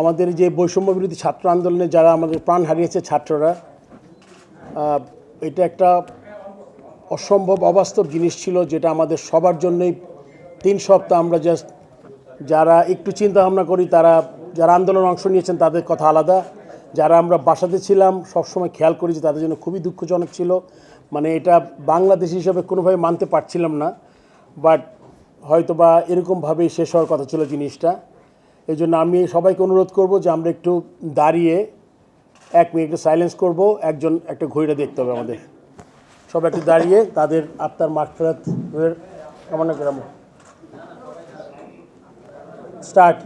আমাদের যে বৈষম্য বিরোধী ছাত্র আন্দোলনে যারা আমাদের প্রাণ হারিয়েছে ছাত্ররা, এটা একটা অসম্ভব অবাস্তব জিনিস ছিল, যেটা আমাদের সবার জন্যই 3 সপ্তাহ আমরা জাস্ট যারা একটু চিন্তা ভাবনা করি, যারা আন্দোলনে অংশ নিয়েছেন তাদের কথা আলাদা, যারা আমরা বাসাতে ছিলাম সবসময় খেয়াল করি যে তাদের জন্য খুবই দুঃখজনক ছিল। মানে এটা বাংলাদেশ হিসাবে কোনোভাবে মানতে পারছিলাম না, বাট হয়তো বা এরকমভাবেই শেষ হওয়ার কথা ছিল জিনিসটা। এই জন্য আমি সবাইকে অনুরোধ করব যে আমরা একটু দাঁড়িয়ে 1 মিনিট সাইলেন্স করব। একটা ঘড়িটা দেখতে হবে আমাদের। সবাই একটু দাঁড়িয়ে তাদের আত্মার মাগফিরাতের কামনা করে আমরা স্টার্ট।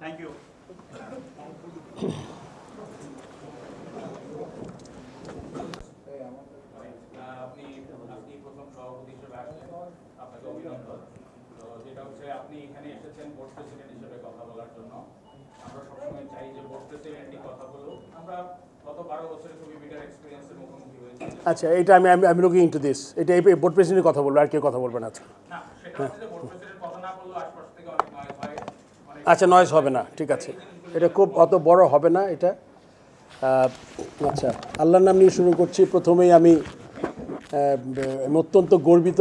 Thank you. আপনি প্রথম সভাপতি হিসেবে আসছেন, আপনাকে অভিনন্দন। তো যেটা হচ্ছে আপনি এখানে এসেছেন বোর্ড প্রেসিডেন্ট হিসেবে কথা বলার জন্য। আমরা সবসময় চাই যে বোর্ড প্রেসিডেন্টই কথা বলুক। আমরা গত 12 বছরে খুবই বিটার এক্সপিরিয়েন্সের মুখোমুখি হয়েছি। আচ্ছা, এটা আমি লুকিং ইনটু দিস। এটা এই বোর্ড প্রেসিডেন্টের কথা বলবো, আর কেউ কথা বলবে না। আচ্ছা না, সেটা হচ্ছে যে বোর্ড প্রেসিডেন্ট কথা না বললেও আশপাশ থেকে অনেক নয়েজ হয়। আচ্ছা, নয়েজ হবে না, ঠিক আছে। এটা খুব অত বড় হবে না এটা। আচ্ছা, আল্লাহর নাম নিয়ে শুরু করছি। প্রথমেই আমি অত্যন্ত গর্বিত।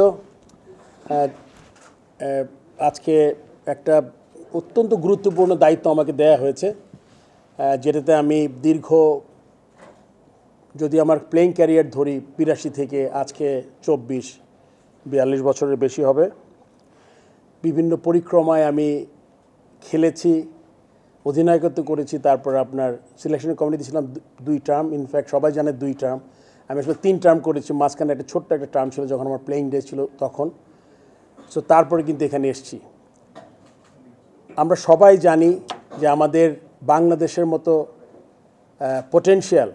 আজকে একটা অত্যন্ত গুরুত্বপূর্ণ দায়িত্ব আমাকে দেয়া হয়েছে, যেটাতে আমি যদি আমার প্লেইং ক্যারিয়ার ধরি 82 থেকে আজকে 42 বছরের বেশি হবে। বিভিন্ন পরিক্রমায় আমি খেলেছি, অধিনায়কত্ব করেছি, তারপর আপনার সিলেকশন কমিটিতে ছিলাম 2 টার্ম। ইনফ্যাক্ট সবাই জানে 2 টার্ম, আমি আসলে 3 টার্ম করেছি। মাঝখানে একটা ছোট্ট একটা টার্ম ছিল যখন আমার প্লেইং ডে ছিল তখন। সো তারপরে কিন্তু এখানে এসেছি। আমরা সবাই জানি যে আমাদের বাংলাদেশের মতো পটেনশিয়াল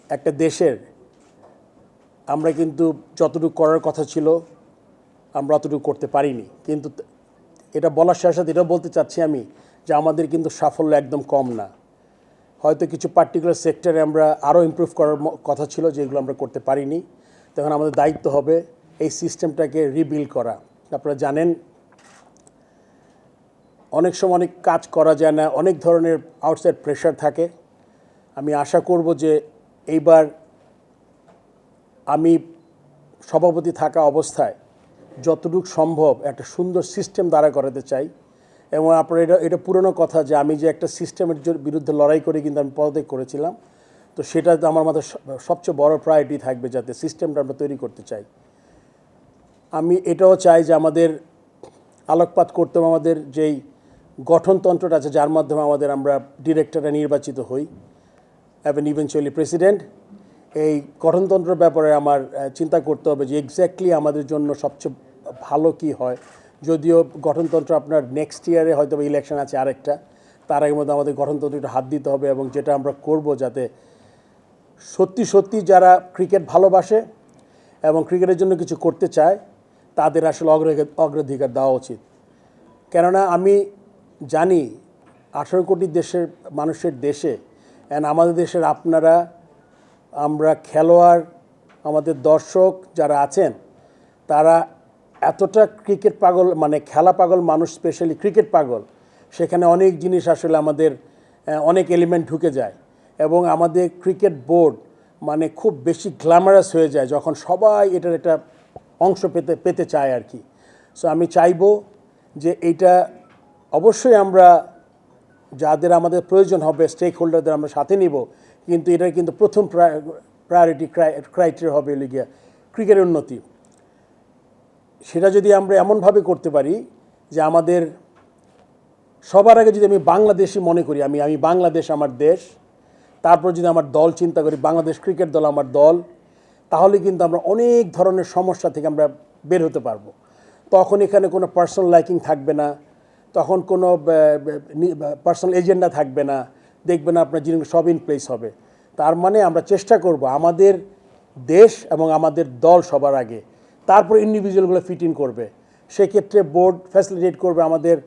একটা দেশের আমরা কিন্তু যতটুকু করার কথা ছিল আমরা অতটুকু করতে পারিনি। কিন্তু এটা বলার সাথে সাথে এটাও বলতে চাচ্ছি আমি যে আমাদের কিন্তু সাফল্য একদম কম না। হয়তো কিছু পার্টিকুলার সেক্টরে আমরা আরও ইমপ্রুভ করার কথা ছিল, যেগুলো আমরা করতে পারিনি। তখন আমাদের দায়িত্ব হবে এই সিস্টেমটাকে রিবিল্ড করা। আপনারা জানেন অনেক সময় অনেক কাজ করা যায় না, অনেক ধরনের আউটসাইড প্রেশার থাকে। আমি আশা করব যে এইবার আমি সভাপতি থাকা অবস্থায় যতটুকু সম্ভব একটা সুন্দর সিস্টেম দাঁড়া করাতে চাই। এবং আপনার এটা পুরনো কথা যে আমি যে একটা সিস্টেমের বিরুদ্ধে লড়াই করে কিন্তু আমি পদত্যাগ করেছিলাম। তো সেটা আমার মাথায় সবচেয়ে বড় প্রায়োরিটি থাকবে, যাতে সিস্টেমটা আমরা তৈরি করতে চাই। আমি এটাও চাই যে আমাদের আলোকপাত করতে হবে আমাদের যেই গঠনতন্ত্রটা আছে, যার মাধ্যমে আমরা ডিরেক্টররা নির্বাচিত হই এবং ইভেনচুয়ালি প্রেসিডেন্ট। এই গঠনতন্ত্রের ব্যাপারে আমার চিন্তা করতে হবে যে এক্স্যাক্টলি আমাদের জন্য সবচেয়ে ভালো কি হয়। যদিও গঠনতন্ত্র আপনার নেক্সট ইয়ারে হয়তো ইলেকশন আছে আরেকটা, তার আগের মধ্যে আমাদের গঠনতন্ত্রটা হাত দিতে হবে। এবং যেটা আমরা করব, যাতে সত্যি যারা ক্রিকেট ভালোবাসে এবং ক্রিকেটের জন্য কিছু করতে চায় তাদের আসলে অগ্রাধিকার দেওয়া উচিত। কেননা আমি জানি 18 কোটি মানুষের দেশে আমাদের দেশের আমরা খেলোয়াড়, আমাদের দর্শক যারা আছেন তারা এতটা ক্রিকেট পাগল, মানে খেলা পাগল মানুষ, স্পেশালি ক্রিকেট পাগল। সেখানে অনেক জিনিস আসলে আমাদের অনেক এলিমেন্ট ঢুকে যায় এবং আমাদের ক্রিকেট বোর্ড মানে খুব বেশি গ্ল্যামারাস হয়ে যায় যখন সবাই এটার একটা অংশ পেতে চায় আর কি। সো আমি চাইবো যে এইটা অবশ্যই আমরা যাদের আমাদের প্রয়োজন হবে স্টেক হোল্ডারদের আমরা সাথে নিব, কিন্তু এটার কিন্তু প্রথম প্রায়োরিটি ক্রাইটেরিয়া হবে গিয়া ক্রিকেটের উন্নতি। সেটা যদি আমরা এমনভাবে করতে পারি যে আমাদের সবার আগে যদি আমি বাংলাদেশি মনে করি, আমি বাংলাদেশ আমার দেশ, তারপর যদি আমার দল চিন্তা করি, বাংলাদেশ ক্রিকেট দল আমার দল, তাহলে কিন্তু আমরা অনেক ধরনের সমস্যা থেকে আমরা বের হতে পারবো। তখন এখানে কোনো পার্সোনাল লাইকিং থাকবে না, তখন কোনো পার্সোনাল এজেন্ডা থাকবে না, দেখবেন আপনার জিনিস সব ইন প্লেস হবে। তার মানে আমরা চেষ্টা করব আমাদের দেশ এবং আমাদের দল সবার আগে, তারপর ইন্ডিভিজুয়ালগুলো ফিট ইন করবে। সেক্ষেত্রে বোর্ড ফ্যাসিলিটেট করবে আমাদের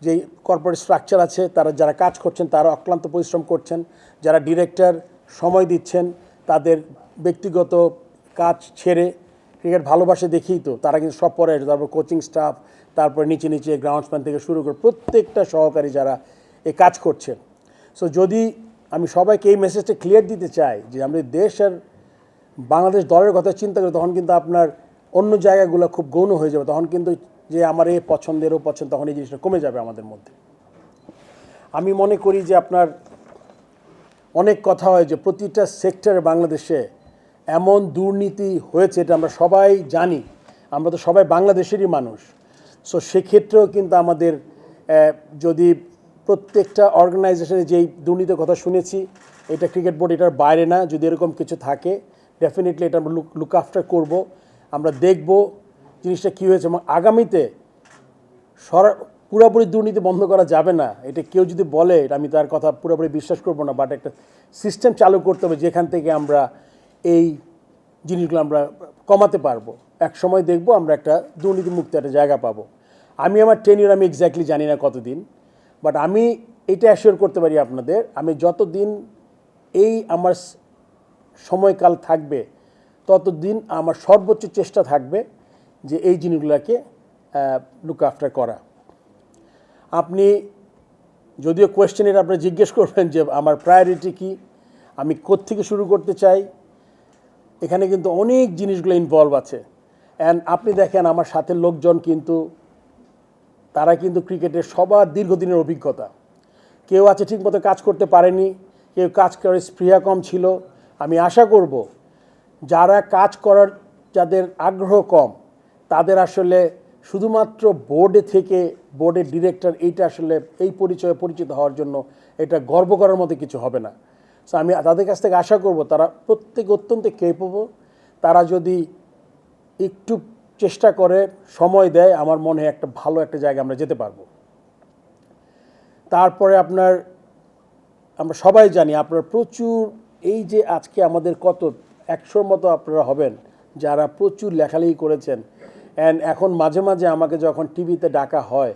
যেই কর্পোরেট স্ট্রাকচার আছে, তারা যারা কাজ করছেন তারা অক্লান্ত পরিশ্রম করছেন, যারা ডিরেক্টর সময় দিচ্ছেন, তাদের ব্যক্তিগত কাজ ছেড়ে ক্রিকেট ভালোবাসে দেখেই তো তারা কিন্তু সব পরে, তারপর কোচিং স্টাফ, তারপর নিচে নিচে গ্রাউন্ডসম্যান থেকে শুরু করে প্রত্যেকটা সহকারী যারা এই কাজ করছেন। সো যদি আমি সবাইকে এই মেসেজটা ক্লিয়ার দিতে চাই যে আমাদের দেশ আর বাংলাদেশ দলের কথা চিন্তা করি, তখন কিন্তু আপনার অন্য জায়গাগুলো খুব গৌণ হয়ে যাবে। তখন কিন্তু যে আমার এই পছন্দেরও পছন্দ, তখন এই জিনিসটা কমে যাবে আমাদের মধ্যে। আমি মনে করি যে আপনার অনেক কথা হয় যে প্রতিটা সেক্টরে বাংলাদেশে এমন দুর্নীতি হয়েছে, এটা আমরা সবাই জানি, আমরা তো সবাই বাংলাদেশেরই মানুষ। সো সেক্ষেত্রেও কিন্তু আমাদের যদি প্রত্যেকটা অর্গানাইজেশনে যেই দুর্নীতির কথা শুনেছি, এটা ক্রিকেট বোর্ড এটার বাইরে না, যদি এরকম কিছু থাকে ডেফিনেটলি এটা আমরা লুক আফটার করবো, আমরা দেখব জিনিসটা কী হয়েছে। এবং আগামীতে পুরোপুরি দুর্নীতি বন্ধ করা যাবে না, এটা কেউ যদি বলে আমি তার কথা পুরোপুরি বিশ্বাস করবো না, বাট একটা সিস্টেম চালু করতে হবে যেখান থেকে আমরা এই জিনিসগুলো আমরা কমাতে পারবো। এক সময় দেখব আমরা একটা দুর্নীতিমুক্ত একটা জায়গা পাবো। আমি আমার টেনিয়র আমি এক্স্যাক্টলি জানি না কতদিন, বাট আমি এটা অ্যাসিওর করতে পারি আপনাদের, আমি যতদিন এই আমার সময়কাল থাকবে ততদিন আমার সর্বোচ্চ চেষ্টা থাকবে যে এই জিনিসগুলোকে লুক আফটার করা। আপনি যদিও কোয়েশ্চেনের আপনি জিজ্ঞেস করবেন যে আমার প্রায়োরিটি কি, আমি কোত্থেকে শুরু করতে চাই, এখানে কিন্তু অনেক জিনিসগুলো ইনভলভ আছে। অ্যান্ড আপনি দেখেন আমার সাথে লোকজন কিন্তু তারা কিন্তু ক্রিকেটের সবার দীর্ঘদিনের অভিজ্ঞতা, কেউ আছে ঠিকমতো কাজ করতে পারেনি, কেউ কাজ করে স্পৃহা কম ছিল। আমি আশা করব যারা কাজ করার যাদের আগ্রহ কম, তাদের আসলে শুধুমাত্র বোর্ডে থেকে বোর্ডের ডিরেক্টর এইটা আসলে এই পরিচয়ে পরিচিত হওয়ার জন্য এটা গর্ব করার মতো কিছু হবে না। সো আমি তাদের কাছ থেকে আশা করব তারা প্রত্যেকে অত্যন্ত কেপেবল, তারা যদি একটু চেষ্টা করে সময় দেয়, আমার মনে হয় একটা ভালো একটা জায়গায় আমরা যেতে পারবো। তারপরে আমরা সবাই জানি আপনার প্রচুর এই যে আজকে আমাদের কত 100-র মতো আপনারা হবেন যারা প্রচুর লেখালেখি করেছেন। অ্যান্ড এখন মাঝে মাঝে আমাকে যখন টিভিতে ডাকা হয়,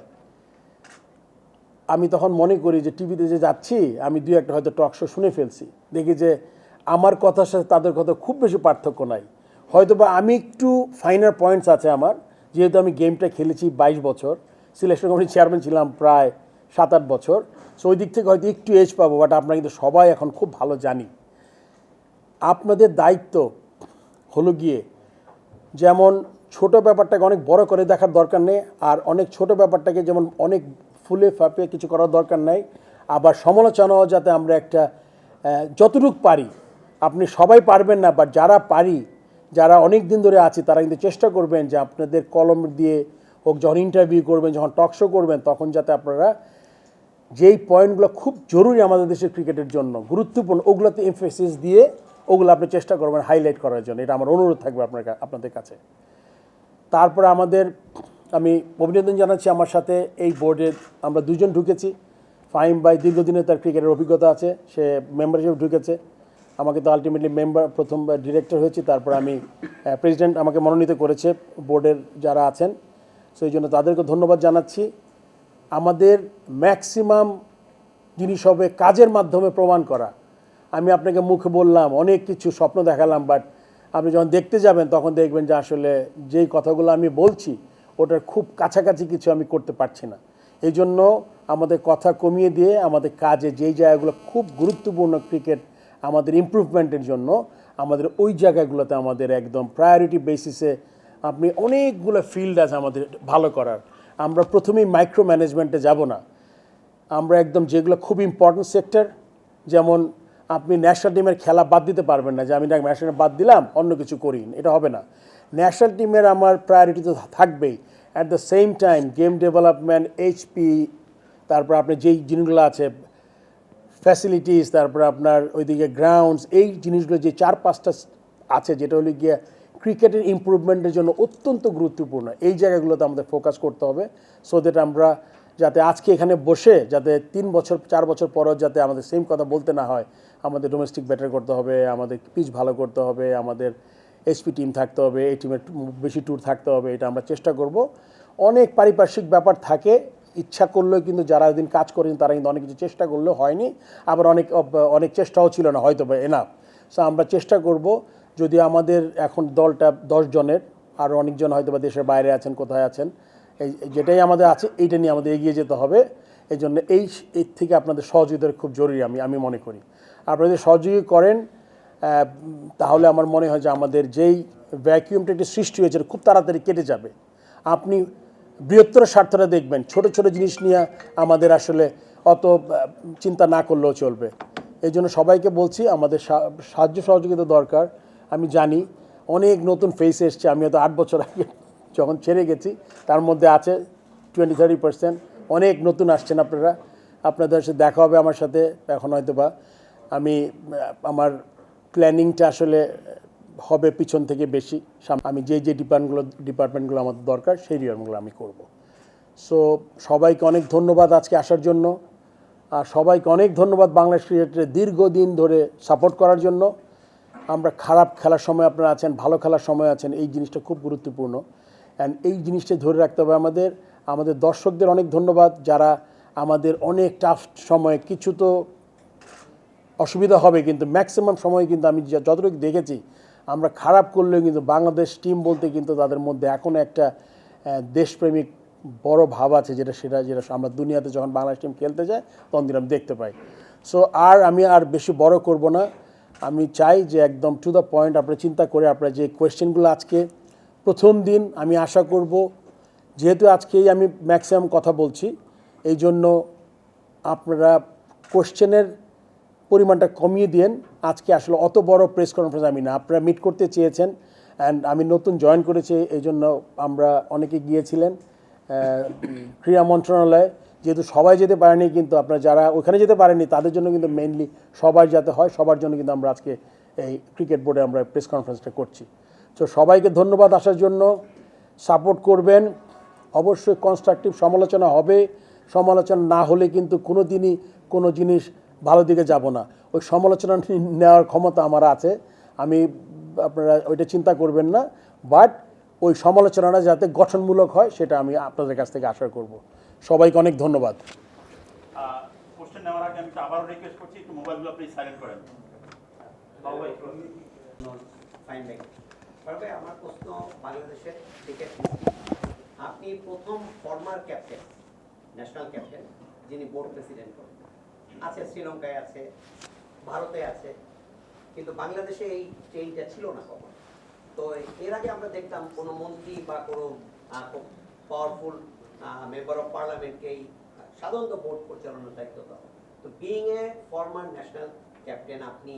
আমি তখন মনে করি যে টিভিতে যে যাচ্ছি আমি দুই একটা হয়তো টক শো শুনে ফেলছি, দেখি যে আমার কথার সাথে তাদের কথা খুব বেশি পার্থক্য নাই। হয়তো বা আমি একটু ফাইনার পয়েন্টস আছে আমার, যেহেতু আমি গেমটা খেলেছি 22 বছর, সিলেকশন কমিটির চেয়ারম্যান ছিলাম প্রায় 7-8 বছর, সো ওই দিক থেকে হয়তো একটু এজ পাবো। বাট আপনারা কিন্তু সবাই এখন খুব ভালো জানি আপনাদের দায়িত্ব হলো গিয়ে যেমন ছোট ব্যাপারটাকে অনেক বড় করে দেখার দরকার নেই, আর অনেক ছোট ব্যাপারটাকে যেমন অনেক ফুলে ফাঁপিয়ে কিছু করার দরকার নাই। আবার সমালোচনাও যাতে আমরা একটা যতটুকু পারি, আপনি সবাই পারবেন না, বাট যারা পারি, যারা অনেক দিন ধরে আছি, তারা কিন্তু চেষ্টা করবেন যে আপনাদের কলম দিয়ে হোক, যখন ইন্টারভিউ করবেন, যখন টক শো করবেন, তখন যাতে আপনারা যেই পয়েন্টগুলো খুব জরুরি আমাদের দেশের ক্রিকেটের জন্য গুরুত্বপূর্ণ, ওগুলোতে এমফেসিস দিয়ে ওগুলো আপনি চেষ্টা করবেন হাইলাইট করার জন্য। এটা আমার অনুরোধ থাকবে আপনাদের কাছে। তারপরে আমি অভিনন্দন জানাচ্ছি, আমার সাথে এই বোর্ডে আমরা দুজন ঢুকেছি। ফাহিম ভাই দীর্ঘদিনের তার ক্রিকেটের অভিজ্ঞতা আছে, সে মেম্বার হিসেবে ঢুকেছে। আমাকে তো আলটিমেটলি প্রথম ডিরেক্টর হয়েছি, তারপর আমি প্রেসিডেন্ট আমাকে মনোনীত করেছে বোর্ডের যারা আছেন, সেই জন্য তাদেরকে ধন্যবাদ জানাচ্ছি। আমাদের ম্যাক্সিমাম জিনিস হবে কাজের মাধ্যমে প্রমাণ করা। আমি আপনাকে মুখে বললাম, অনেক কিছু স্বপ্ন দেখালাম, বাট আপনি যখন দেখতে যাবেন তখন দেখবেন যে আসলে যেই কথাগুলো আমি বলছি ওটার খুব কাছাকাছি কিছু আমি করতে পারছি না। এই জন্য আমাদের কথা কমিয়ে দিয়ে আমাদের কাজে যেই জায়গাগুলো খুব গুরুত্বপূর্ণ ক্রিকেট আমাদের ইমপ্রুভমেন্টের জন্য, আমাদের ওই জায়গাগুলোতে আমাদের একদম প্রায়োরিটি বেসিসে আপনি অনেকগুলো ফিল্ড আছে আমাদের ভালো করার। আমরা প্রথমেই মাইক্রো ম্যানেজমেন্টে যাব না, আমরা একদম যেগুলো খুব ইম্পর্টেন্ট সেক্টর, যেমন আপনি ন্যাশনাল টিমের খেলা বাদ দিতে পারবেন না যে আমি ন্যাশনাল বাদ দিলাম অন্য কিছু করি, এটা হবে না। ন্যাশনাল টিমের আমার প্রায়োরিটি তো থাকবেই। At the same time game development, HP, তারপর আপনার যেই জিনিসগুলো আছে ফ্যাসিলিটিস, তারপর আপনার ওইদিকে গ্রাউন্ডস, এই জিনিসগুলো যে 4-5টা আছে যেটা হলো গিয়ে ক্রিকেটের ইমপ্রুভমেন্টের জন্য অত্যন্ত গুরুত্বপূর্ণ, এই জায়গাগুলোতে আমাদের ফোকাস করতে হবে। সো দ্যাট আমরা যাতে আজকে এখানে বসে যাতে 3 বছর 4 বছর পরও যাতে আমাদের সেম কথা বলতে না হয়, আমাদের ডোমেস্টিক বেটার করতে হবে, আমাদের পিচ ভালো করতে হবে, আমাদের এসপি টিম থাকতে হবে, এই টিমের বেশি ট্যুর থাকতে হবে, এটা আমরা চেষ্টা করব। অনেক পারিপার্শ্বিক ব্যাপার থাকে, ইচ্ছা করলেও কিন্তু যারা দিন কাজ করেন তারা কিন্তু অনেক কিছু চেষ্টা করলেও হয়নি, আবার অনেক চেষ্টাও ছিল না হয়তো বা এনাফ। সো আমরা চেষ্টা করব, যদি আমাদের এখন দলটা 10 জনের, আরও অনেকজন হয়তো বা দেশের বাইরে আছেন, কোথায় আছেন, এই যেটাই আমাদের আছে এইটা নিয়ে আমাদের এগিয়ে যেতে হবে। এই জন্য এর থেকে আপনাদের সহযোগিতা খুব জরুরি আমি মনে করি। আপনাদের সহযোগী করেন তাহলে আমার মনে হয় যে আমাদের যেই ভ্যাকিউমটা একটি সৃষ্টি হয়েছে খুব তাড়াতাড়ি কেটে যাবে। আপনি বৃহত্তর স্বার্থটা দেখবেন, ছোট ছোট জিনিস নিয়ে আমাদের আসলে অত চিন্তা না করলেও চলবে। এই জন্য সবাইকে বলছি আমাদের সাহায্য সহযোগিতা দরকার। আমি জানি অনেক নতুন ফেস এসছে, আমি হয়তো 8 বছর আগে যখন ছেড়ে গেছি তার মধ্যে আছে 20-30%, অনেক নতুন আসছেন আপনারা, আপনাদের সাথে দেখা হবে আমার সাথে এখন হয়তো বা। আমি আমার প্ল্যানিংটা আসলে হবে পিছন থেকে বেশি, আমি যে ডিপার্টমেন্টগুলো আমার দরকার সেই ডিপার্টমেন্টগুলো আমি করব। সো সবাইকে অনেক ধন্যবাদ আজকে আসার জন্য, আর সবাইকে অনেক ধন্যবাদ বাংলাদেশ ক্রিকেটের দীর্ঘদিন ধরে সাপোর্ট করার জন্য। আমরা খারাপ খেলার সময় আপনারা আছেন, ভালো খেলার সময় আছেন, এই জিনিসটা খুব গুরুত্বপূর্ণ। অ্যান্ড এই জিনিসটা ধরে রাখতে হবে আমাদের দর্শকদের অনেক ধন্যবাদ, যারা আমাদের অনেক টাফ সময়ে, কিছু তো অসুবিধা হবে কিন্তু ম্যাক্সিমাম সময় কিন্তু আমি যতটুকু দেখেছি আমরা খারাপ করলেও কিন্তু বাংলাদেশ টিম বলতে কিন্তু তাদের মধ্যে এখনও একটা দেশপ্রেমিক বড় ভাব আছে, যেটা আমরা দুনিয়াতে যখন বাংলাদেশ টিম খেলতে যায় তখন দিন আমি দেখতে পাই। সো আমি বেশি বড় করব না, আমি চাই যে একদম টু দ্য পয়েন্ট আপনারা চিন্তা করে আপনারা যে কোয়েশ্চেনগুলো আজকে প্রথম দিন, আমি আশা করব যেহেতু আজকেই আমি ম্যাক্সিমাম কথা বলছি এই জন্য আপনারা কোয়েশ্চেনের পরিমাণটা কমিয়ে দিন। আজকে আসলে অত বড় প্রেস কনফারেন্স আমি না, আপনারা মিট করতে চেয়েছেন, অ্যান্ড আমি নতুন জয়েন করেছি এই জন্য আমরা অনেকে গিয়েছিলেন ক্রীড়া মন্ত্রণালয়ে, যেহেতু সবাই যেতে পারেনি, কিন্তু আপনারা যারা ওখানে যেতে পারেনি তাদের জন্য কিন্তু মেইনলি সবাই যাতে হয়, সবার জন্য কিন্তু আমরা আজকে এই ক্রিকেট বোর্ডে আমরা প্রেস কনফারেন্সটা করছি। তো সবাইকে ধন্যবাদ আসার জন্য, সাপোর্ট করবেন, অবশ্যই কনস্ট্রাকটিভ সমালোচনা হবে, সমালোচনা না হলে কিন্তু কোনো দিনই কোনো জিনিস ভালো দিকে যাব না। ওই সমালোচনা নেওয়ার ক্ষমতা আমার আছে, আপনারা ওইটা চিন্তা করবেন না, বাট ওই সমালোচনাটা যাতে গঠনমূলক হয় সেটা আমি আপনাদের কাছ থেকে আশা করব। সবাইকে অনেক ধন্যবাদ। কোশ্চেন নেওয়ার আগে আমি আবারও রিকোয়েস্ট করছি একটু মোবাইলগুলো প্লিজ সাইলেন্ট করেন। আমার প্রশ্ন বাংলাদেশের ক্রিকেট, আপনি প্রথম ফর্মার ক্যাপ্টেন, ন্যাশনাল ক্যাপ্টেন যিনি বোর্ড প্রেসিডেন্ট করেন, আছে শ্রীলঙ্কায় আছে, ভারতে আছে, কিন্তু বাংলাদেশে এই চেইনটা ছিল না কখন। তো এর আগে আমরা দেখতাম কোনো মন্ত্রী বা কোনো পাওয়ারফুল মেম্বার অফ পার্লামেন্টকেই সাধারণত বোর্ড পরিচালনার দায়িত্ব দেওয়া। তো being a former national captain, আপনি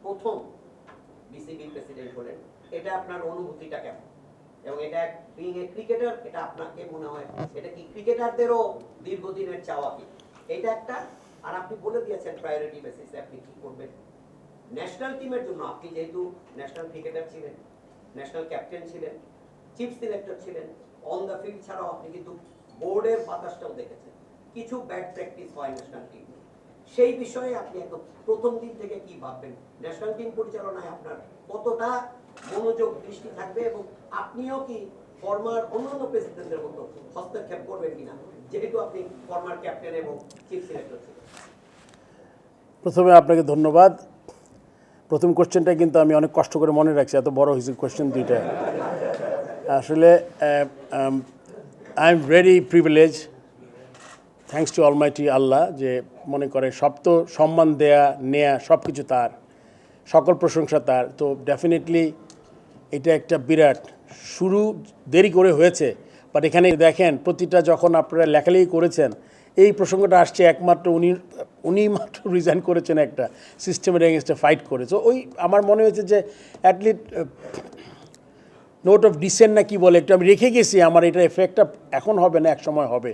প্রথম বিসিবি প্রেসিডেন্ট হলেন, এটা আপনার অনুভূতিটা কেমন? এবং এটা বিইং এ ক্রিকেটার, এটা আপনাকে মনে হয় এটা কি ক্রিকেটারদেরও দীর্ঘদিনের চাওয়া কি? এটা একটা। আর আপনি বলে দিয়েছেন প্রায়োরিটি বেসিসে আপনি কি করবেন ন্যাশনাল টিমের জন্য। আপনি যেহেতু ন্যাশনাল ক্রিকেটার ছিলেন, ন্যাশনাল ক্যাপ্টেন ছিলেন, চিফ সিলেক্টর ছিলেন, অন দ্য ফিল্ড ছাড়াও আপনি কিন্তু বোর্ডের বাতাসটাও দেখেছেন, কিছু ব্যাড প্র্যাকটিস হয় ন্যাশনাল টিম, সেই বিষয়ে আপনি একদম প্রথম দিন থেকে কি ভাববেন? ন্যাশনাল টিম পরিচালনায় আপনার কতটা মনোযোগ দৃষ্টি থাকবে, এবং আপনিও কি ফর্মার অন্যান্য প্রেসিডেন্টদের মতো হস্তক্ষেপ করবেন কিনা, যেহেতু আপনি ফর্মার ক্যাপ্টেন এবং চিফ সিলেক্টর ছিলেন? প্রথমে আপনাকে ধন্যবাদ। প্রথম কোশ্চেনটা কিন্তু আমি অনেক কষ্ট করে মনে রাখছি, এত বড় হয়েছে কোশ্চেন দুইটা। আসলে I am very privilege, thanks to almighty Allah, যে মনে করে সব তো সম্মান নেয়া সব কিছু তার, সকল প্রশংসা তার। তো ডেফিনেটলি এটা একটা বিরাট শুরু, দেরি করে হয়েছে, বাট এখানে দেখেন প্রতিটা যখন আপনারা লেখালেখি করেছেন এই প্রসঙ্গটা আসছে একমাত্র উনি মাত্র রিজাইন করেছেন একটা সিস্টেমের এগেনস্টে ফাইট করে। তো ওই আমার মনে হয়েছে যে অ্যাটলিস্ট নোট অফ ডিসেন্ট না কি বলে একটু আমি রেখে গেছি, আমার এটা এফেক্টটা এখন হবে না, এক সময় হবে।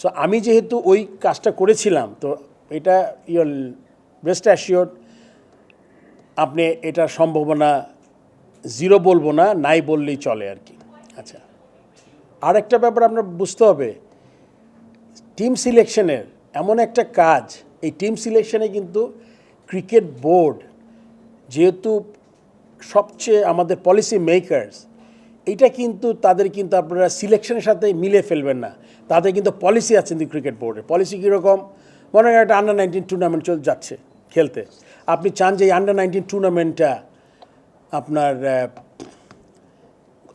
সো আমি যেহেতু ওই কাজটা করেছিলাম, তো এটা ইউর বেস্ট অ্যাসিওর আপনি এটার সম্ভাবনা জিরো বলবো না, নাই বললেই চলে আর কি। আচ্ছা, আর একটা ব্যাপার আপনার বুঝতে হবে, টিম সিলেকশনের এমন একটা কাজ, এই টিম সিলেকশনে কিন্তু ক্রিকেট বোর্ড যেহেতু সবচেয়ে আমাদের পলিসি মেকার্স, এটা কিন্তু তাদের কিন্তু আপনারা সিলেকশনের সাথে মিলে ফেলবেন না। তাদের কিন্তু পলিসি আছে কিন্তু ক্রিকেট বোর্ডের পলিসি কীরকম, মনে হয় একটা আন্ডার-19 টুর্নামেন্ট যাচ্ছে খেলতে, আপনি চান যে এই আন্ডার-19 টুর্নামেন্টটা আপনার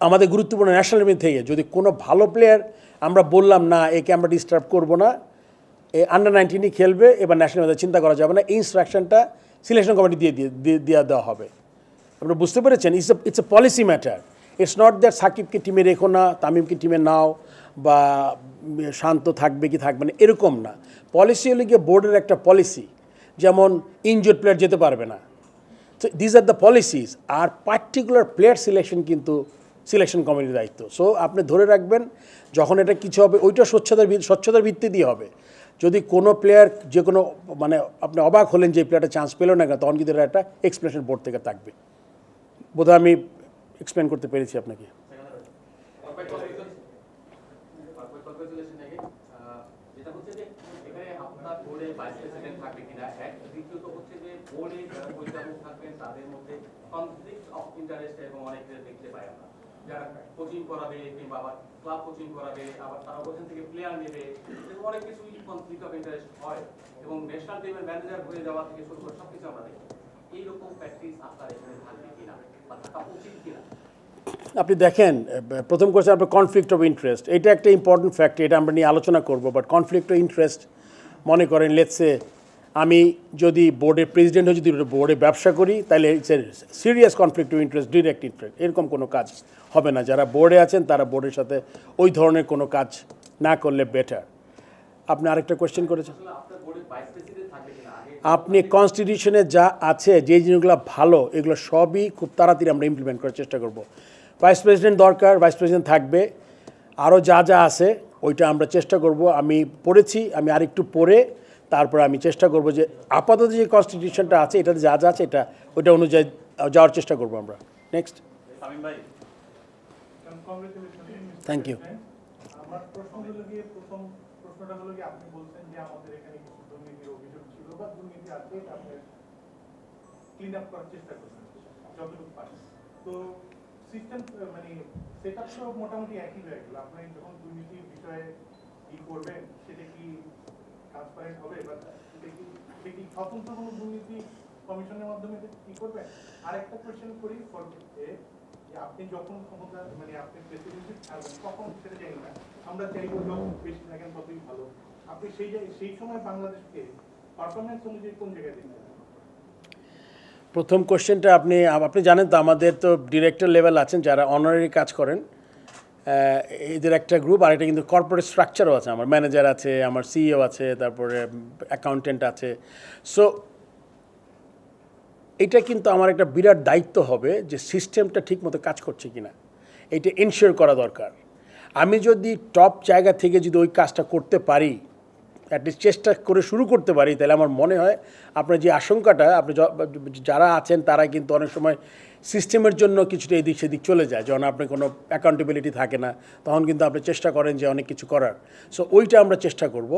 আমাদের গুরুত্বপূর্ণ ন্যাশনাল টিম থেকে যদি কোনো ভালো প্লেয়ার আমরা বললাম না একে আমরা ডিস্টার্ব করবো না, এ আন্ডার-19ই খেলবে, এবার ন্যাশনাল টিমে চিন্তা করা যাবে না, এই ইনস্ট্রাকশনটা সিলেকশন কমিটি দিয়ে দেওয়া হবে। আপনারা বুঝতে পেরেছেন, it's a policy matter. It's not that সাকিবকে টিমে রেখো না, তামিমকে টিমে নাও, বা শান্ত থাকবে কি থাকবে না, এরকম না। পলিসি হলে গিয়ে বোর্ডের একটা পলিসি, যেমন ইনজুর্ড প্লেয়ার যেতে পারবে না। So these are the policies. আর পার্টিকুলার প্লেয়ার সিলেকশন কিন্তু সিলেকশন কমিটির দায়িত্ব। সো আপনি ধরে রাখবেন যখন এটা কিছু হবে ওইটা স্বচ্ছতার ভিত্তি দিয়ে হবে। যদি কোনো প্লেয়ার যে কোনো মানে আপনি অবাক হলেন যে প্লেয়ারটা চান্স পেল না কেন, তখন কিন্তু এটা একটা এক্সপ্লেনেশন বোর্ড থেকে থাকবে। বোধহয় আমি এক্সপ্লেন করতে পেরেছি আপনাকে। যেটা হচ্ছে যে এখানে আপনার বোর্ডে ভাইস প্রেসিডেন্ট থাকবে কিনা, এক দ্বিতীয়ত হচ্ছে যে বোর্ডে যারা পরিচালক থাকবেন তাদের মধ্যে কনফ্লিক্ট অফ ইন্টারেস্ট এবং অনেকের দেখতে পাই আমরা, যারা কোচিং করাবে কিংবা আবার ক্লাব কোচিং করাবে, আবার তারা ওখান থেকে প্লেয়ার নেবে, এরকম অনেক কিছুই কনফ্লিক্ট অফ ইন্টারেস্ট হয় এবং ন্যাশনাল টিমের ম্যানেজার হয়ে যাওয়া থেকে শুরু করে সবকিছু আমরা দেখি। এইরকম প্র্যাকটিস আপনার এখানে থাকবে কিনা বা থাকা উচিত কিনা? আপনি দেখেন, প্রথম কোয়েশ্চেন আপনার কনফ্লিক্ট অফ ইন্টারেস্ট, এটা একটা ইম্পর্টেন্ট ফ্যাক্টর, এটা আমরা নিয়ে আলোচনা করব। বাট কনফ্লিক্ট অফ ইন্টারেস্ট মনে করেন লেটসে আমি যদি বোর্ডের প্রেসিডেন্ট হয়ে যদি বোর্ডে ব্যবসা করি, তাহলে it's a serious conflict of interest, direct interest, এরকম কোনো কাজ হবে না। যারা বোর্ডে আছেন তারা বোর্ডের সাথে ওই ধরনের কোনো কাজ না করলে বেটার। আপনি আরেকটা কোয়েশ্চেন করেছেন, আপনার বোর্ডে ভাইস প্রেসিডেন্ট থাকবে কিনা? আপনি কনস্টিটিউশনে যা আছে যে জিনিসগুলো ভালো এগুলো সবই খুব তাড়াতাড়ি আমরা ইমপ্লিমেন্ট করার চেষ্টা করব। ভাইস প্রেসিডেন্ট দরকার, ভাইস প্রেসিডেন্ট থাকবে, আরও যা যা আছে ওইটা আমরা চেষ্টা করব। আমি পড়েছি, আমি আরেকটু পড়ে তারপরে আমি চেষ্টা করব যে আপাতত যে কনস্টিটিউশনটা আছে এটাতে যা যা আছে এটা ওইটা অনুযায়ী যাওয়ার চেষ্টা করব আমরা। নেক্সট, তামিম ভাই। Thank you. আমার প্রশ্ন হলো গিয়ে প্রথম প্রশ্নটা হলো গিয়ে আপনি বলছেন যে আমাদের এখানে কিছু দুর্নীতির অভিযোগ ছিল বা দুর্নীতি আছে, এটা আপনি ক্লিন আপ করার চেষ্টা করছেন যতটুকু পারেন। তো সিস্টেম মানে সেটআপ তো মোটামুটি একই হয়ে গেল। আপনি যখন দুর্নীতির বিষয়ে কি করবেন সেটা কি ট্রান্সপারেন্ট হবে বা সেটা কি স্বতন্ত্র কোনো দুর্নীতি কমিশনের মাধ্যমে কি করবেন? আরেকটা কোয়েশ্চেন করি যে আপনি যখন ক্ষমতা মানে আপনি প্রেসিডেন্সি থাকবেন তখন সেটা জানি না, আমরা চাইবো যখন বেশি থাকেন ততই ভালো। আপনি সেই সময় বাংলাদেশকে পারফরমেন্স অনুযায়ী কোন জায়গায় দিচ্ছেন? প্রথম কোশ্চেনটা আপনি জানেন তো আমাদের তো ডিরেক্টর লেভেল আছেন যারা অনারারি কাজ করেন, এদের একটা গ্রুপ, আর এটা কিন্তু কর্পোরেট স্ট্রাকচারও আছে, আমার ম্যানেজার আছে, আমার সিইও আছে, তারপরে অ্যাকাউন্টেন্ট আছে। সো এটা কিন্তু আমার একটা বিরাট দায়িত্ব হবে যে সিস্টেমটা ঠিকমতো কাজ করছে কিনা এটা এনশিওর করা দরকার। আমি যদি টপ জায়গা থেকে যদি ওই কাজটা করতে পারি, অ্যাটলিস্ট চেষ্টা করে শুরু করতে পারি, তাহলে আমার মনে হয় আপনার যে আশঙ্কাটা আপনি যারা আছেন তারা কিন্তু অনেক সময় সিস্টেমের জন্য কিছুটা এদিক সেদিক চলে যায়, যখন আপনার কোনো অ্যাকাউন্টেবিলিটি থাকে না, তখন কিন্তু আপনি চেষ্টা করেন যে অনেক কিছু করার। সো ওইটা আমরা চেষ্টা করব।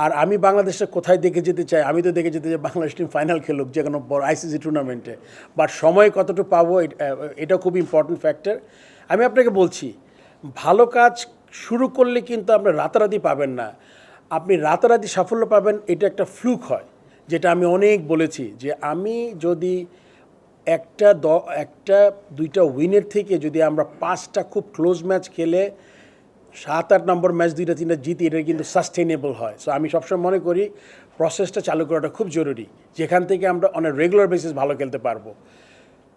আর আমি বাংলাদেশে কোথায় দেখে যেতে চাই, আমি তো দেখে যেতে চাই বাংলাদেশ টিম ফাইনাল খেলুক যে কোনো বড় আইসিসি টুর্নামেন্টে, বাট সময় কতটুকু পাবো এটা খুব ইম্পর্টেন্ট ফ্যাক্টর। আমি আপনাকে বলছি, ভালো কাজ শুরু করলে কিন্তু আপনি রাতারাতি পাবেন না, আপনি রাতারাতি সাফল্য পাবেন এটা একটা ফ্লুক হয়, যেটা আমি অনেক বলেছি যে আমি যদি একটা দুইটা উইনের থেকে যদি আমরা 5টা খুব ক্লোজ ম্যাচ খেলে 7-8 নম্বর ম্যাচ 2-3টা জিতি, এটা কিন্তু সাস্টেনেবল হয়। সো আমি সবসময় মনে করি প্রসেসটা চালু করাটা খুব জরুরি, যেখান থেকে আমরা অনেক রেগুলার বেসিস ভালো খেলতে পারবো।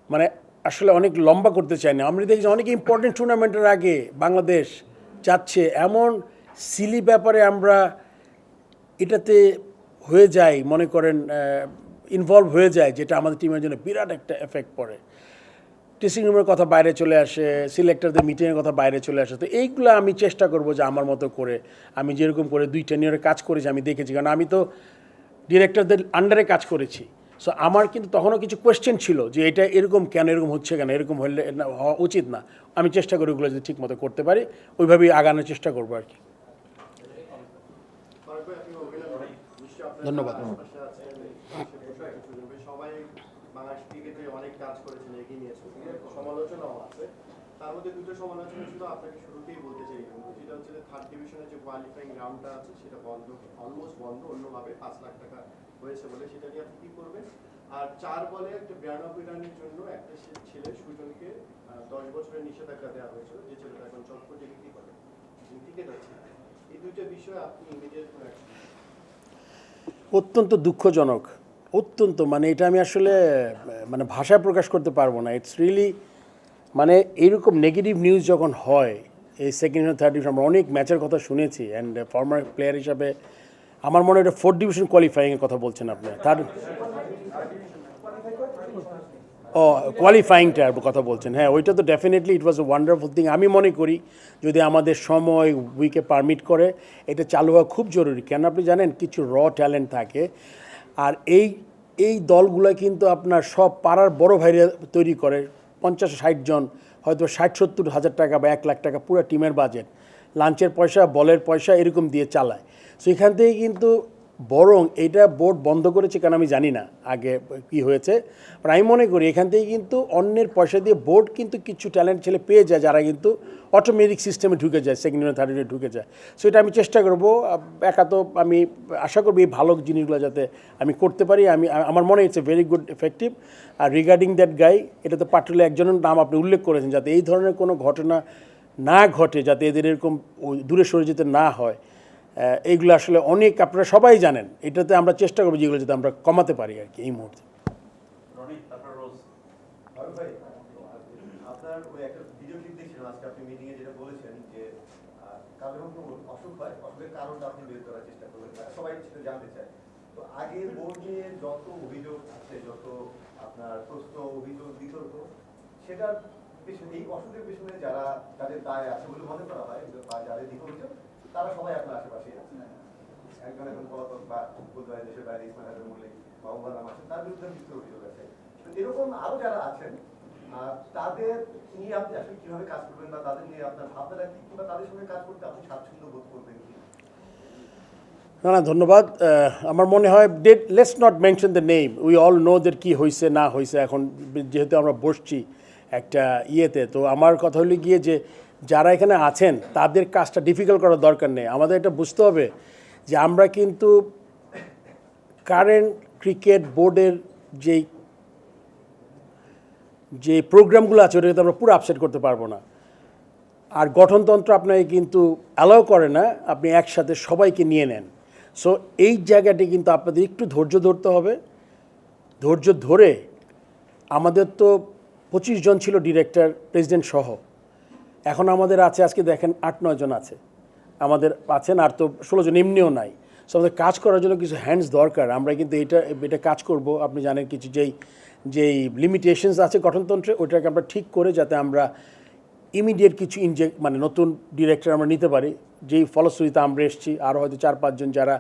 মানে আসলে অনেক লম্বা করতে চাই না, আমরা দেখি অনেক ইম্পর্টেন্ট টুর্নামেন্টের আগে বাংলাদেশ যাচ্ছে এমন সিলি ব্যাপারে আমরা এটাতে হয়ে যায় মনে করেন ইনভলভ হয়ে যায়, যেটা আমাদের টিমের জন্য বিরাট একটা এফেক্ট পড়ে। ড্রেসিং রুমের কথা বাইরে চলে আসে, সিলেক্টরদের মিটিংয়ের কথা বাইরে চলে আসে। তো এইগুলো আমি চেষ্টা করব যে আমার মতো করে আমি যেরকম করে 2 টেনিয়রে কাজ করেছি আমি দেখেছি, কারণ আমি তো ডিরেক্টরদের আন্ডারে কাজ করেছি। সো আমার কিন্তু তখনও কিছু কোয়েশ্চেন ছিল যে এটা এরকম কেন, এরকম হচ্ছে কেন, এরকম হলে হওয়া উচিত না। আমি চেষ্টা করি ওগুলো যদি ঠিক মতো করতে পারি ওইভাবেই আগানোর চেষ্টা করবো আর কি। ধন্যবাদ। সবাই বাংলাদেশ ক্রিকেটে অনেক কাজ করেছেন, এগিয়ে নিয়েছেন, সমালোচনাও আছে। তার মধ্যে দুটো সমালোচনা ছিল আপনাকে শুরুতেই বলতে চাই, যেটা হচ্ছে যে 3rd ডিভিশনের যে কোয়ালিফাইং রাউন্ডটা আছে সেটা বন্ধ, অলমোস্ট বন্ধ, অন্যভাবে 5 লাখ টাকা হয়েছে বলে, সেটা নিয়ে আপনি কি করবেন? আর 4 বলে একটা 92 রানের জন্য একটা ছেলে সুজনকে 10 বছরের নিষেধাজ্ঞা দেওয়া হয়েছিল, যে ছেলেটা এখন চটপটে বিক্রি করে ক্রিকেট আছে। এই দুইটা বিষয়ে আপনি ইমিডিয়েট কোনো অ্যাকশন? অত্যন্ত দুঃখজনক, অত্যন্ত, মানে এটা আমি আসলে মানে ভাষায় প্রকাশ করতে পারবো না। ইটস রিয়েলি মানে এইরকম নেগেটিভ নিউজ যখন হয়, এই 2nd এবং 3rd ডিভিশন আমরা অনেক ম্যাচের কথা শুনেছি। অ্যান্ড ফর্মার প্লেয়ার হিসাবে আমার মনে হয় এটা 4th ডিভিশন কোয়ালিফাইংয়ের কথা বলছেন আপনি, কোয়ালিফাইংটার কথা বলছেন। হ্যাঁ, ওইটা তো definitely it was a wonderful thing. আমি মনে করি যদি আমাদের সময় উইকে পারমিট করে এটা চালু হওয়া খুব জরুরি। কেন আপনি জানেন কিছু ট্যালেন্ট থাকে, আর এই দলগুলো কিন্তু আপনার সব পাড়ার বড় ভাইরা তৈরি করে, 50-60 জন, হয়তো 60-70 হাজার টাকা বা 1 লাখ টাকা পুরো টিমের বাজেট, লাঞ্চের পয়সা, বলের পয়সা এরকম দিয়ে চালায়। সো এখান থেকে কিন্তু বরং এটা বোর্ড বন্ধ করেছে, কারণ আমি জানি না আগে কি হয়েছে, বাট আমি মনে করি এখান থেকে কিন্তু অন্যের পয়সা দিয়ে বোর্ড কিন্তু কিছু ট্যালেন্ট ছেলে পেয়ে যায় যারা কিন্তু অটোমেটিক সিস্টেমে ঢুকে যায়, 2nd এবং 3rd ডিভিশনে ঢুকে যায়। সো এটা আমি চেষ্টা করবো, একা তো আমি আশা করবো এই ভালো জিনিসগুলো যাতে আমি করতে পারি। আমার মনে হচ্ছে ভেরি গুড এফেক্টিভ। আর রিগার্ডিং দ্যাট গাই, এটা তো পার্টিকুলার একজনের নাম আপনি উল্লেখ করেছেন, যাতে এই ধরনের কোনো ঘটনা না ঘটে, যাতে এদের এরকম দূরে সরে যেতে না হয়। এইগুলো আসলে অনেক আপনারা সবাই জানেন, এটাতে আমরা চেষ্টা করবো যেগুলো যাতে আমরা কমাতে পারি আর কি এই মুহূর্তে। রনি, তারপর রোজ। ভাই, আপনার ওই একটা ভিডিও ক্লিপ দেখছিলাম আজকে, আপনি মিটিংয়ে যেটা বলেছেন যে কারো যখন কোনো অসুখ হয়, অসুখের কারণটা আপনি বের করার চেষ্টা করবেন, সবাই সেটা জানতে চায়। তো আগে বোর্ড নিয়ে যত অভিযোগ আছে, যত আপনার প্রশ্ন, অভিযোগ, বিতর্ক, সেটার পেছনে, এই অসুখের পেছনে যারা তাদের দায় আছে বলে মনে করা হয় বা যাদের দিক অভিযোগ, তারা সবাই আপনার আশেপাশে আছে। একজন এখন পলাতক বা বুধবারের দেশের বাইরে ইসমাইল হাসান মল্লিক বা ওমর নাম আছেন, তার বিরুদ্ধে কিছু অভিযোগ আছে। তো এরকম আরো যারা আছেন, তাদের নিয়ে আপনি আসলে কিভাবে কাজ করবেন, বা তাদের নিয়ে আপনার ভাবনাটা কি, কিংবা তাদের সঙ্গে কাজ করতে আপনি স্বাচ্ছন্দ্য বোধ করবেন কি? না, ধন্যবাদ। আমার মনে হয় let's not mention the name, we all know দের কী হয়েছে না হয়েছে। এখন যেহেতু আমরা বসছি একটা ইয়েতে, তো আমার কথা হলো গিয়ে যে যারা এখানে আছেন তাদের কাজটা ডিফিকাল্ট করার দরকার নেই। আমাদের এটা বুঝতে হবে যে আমরা কিন্তু কারেন্ট ক্রিকেট বোর্ডের যে প্রোগ্রামগুলো আছে ওটা কিন্তু আমরা পুরো আপসেট করতে পারবো না। আর গঠনতন্ত্র আপনাকে কিন্তু অ্যালাউ করে না আপনি একসাথে সবাইকে নিয়ে নেন। সো এই জায়গাটি কিন্তু আপনাদের একটু ধৈর্য ধরতে হবে। ধৈর্য ধরে, আমাদের তো 25 জন ছিল ডিরেক্টর, প্রেসিডেন্ট সহ, এখন আমাদের আছে আজকে দেখেন 8-9 জন আছে আমাদের আছেন, আর তো 16 জন এমনিও নাই। সো আমাদের কাজ করার জন্য কিছু হ্যান্ডস দরকার। আমরা কিন্তু এটা কাজ করব। আপনি জানেন কিছু যেই লিমিটেশনস আছে গঠনতন্ত্রে, ওইটাকে আমরা ঠিক করে যাতে আমরা ইমিডিয়েট কিছু মানে নতুন ডিরেক্টর আমরা নিতে পারি, যেই ফলশ্রুতিতে আমরা এসেছি। আরও হয়তো 4-5 জন যারা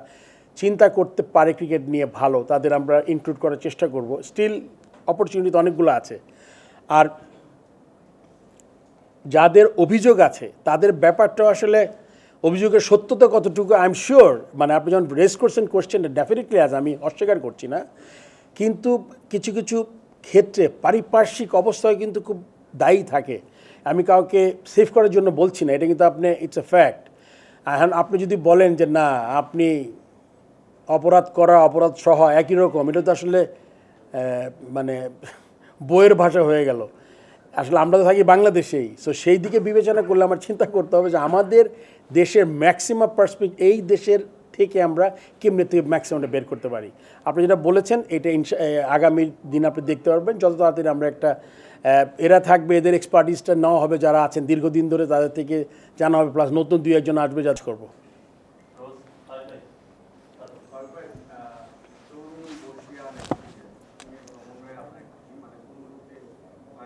চিন্তা করতে পারে ক্রিকেট নিয়ে ভালো, তাদের আমরা ইনক্লুড করার চেষ্টা করব। স্টিল অপরচুনিটি তো অনেকগুলো আছে। আর যাদের অভিযোগ আছে তাদের ব্যাপারটা আসলে অভিযোগের সত্যতা কতটুকু আই এম শিওর, মানে আপনি যখন রেজ করছেন কোয়েশ্চেনটা ডেফিনেটলি আজ আমি অস্বীকার করছি না, কিন্তু কিছু কিছু ক্ষেত্রে পারিপার্শ্বিক অবস্থায় কিন্তু খুব দায়ী থাকে। আমি কাউকে সেভ করার জন্য বলছি না, এটা কিন্তু আপনি ইটস এ ফ্যাক্ট। এখন আপনি যদি বলেন যে না আপনি অপরাধ করা অপরাধ সহ একই রকম, এটা তো আসলে মানে বইয়ের ভাষা হয়ে গেল। আসলে আমরা তো থাকি বাংলাদেশেই। সো সেই দিকে বিবেচনা করলে আমার চিন্তা করতে হবে যে আমাদের দেশের ম্যাক্সিমাম পার্সপেক্টিভ, এই দেশের থেকে আমরা কেমনি থেকে ম্যাক্সিমামটা বের করতে পারি। আপনি যেটা বলেছেন এটা আগামী দিন আপনি দেখতে পারবেন। যত তাড়াতাড়ি আমরা একটা এরা থাকবে, এদের এক্সপার্টিসটা নেওয়া হবে, যারা আছেন দীর্ঘদিন ধরে তাদের থেকে জানা হবে, প্লাস নতুন 2-1 জন আসবে, জাজ করবো। রোজ,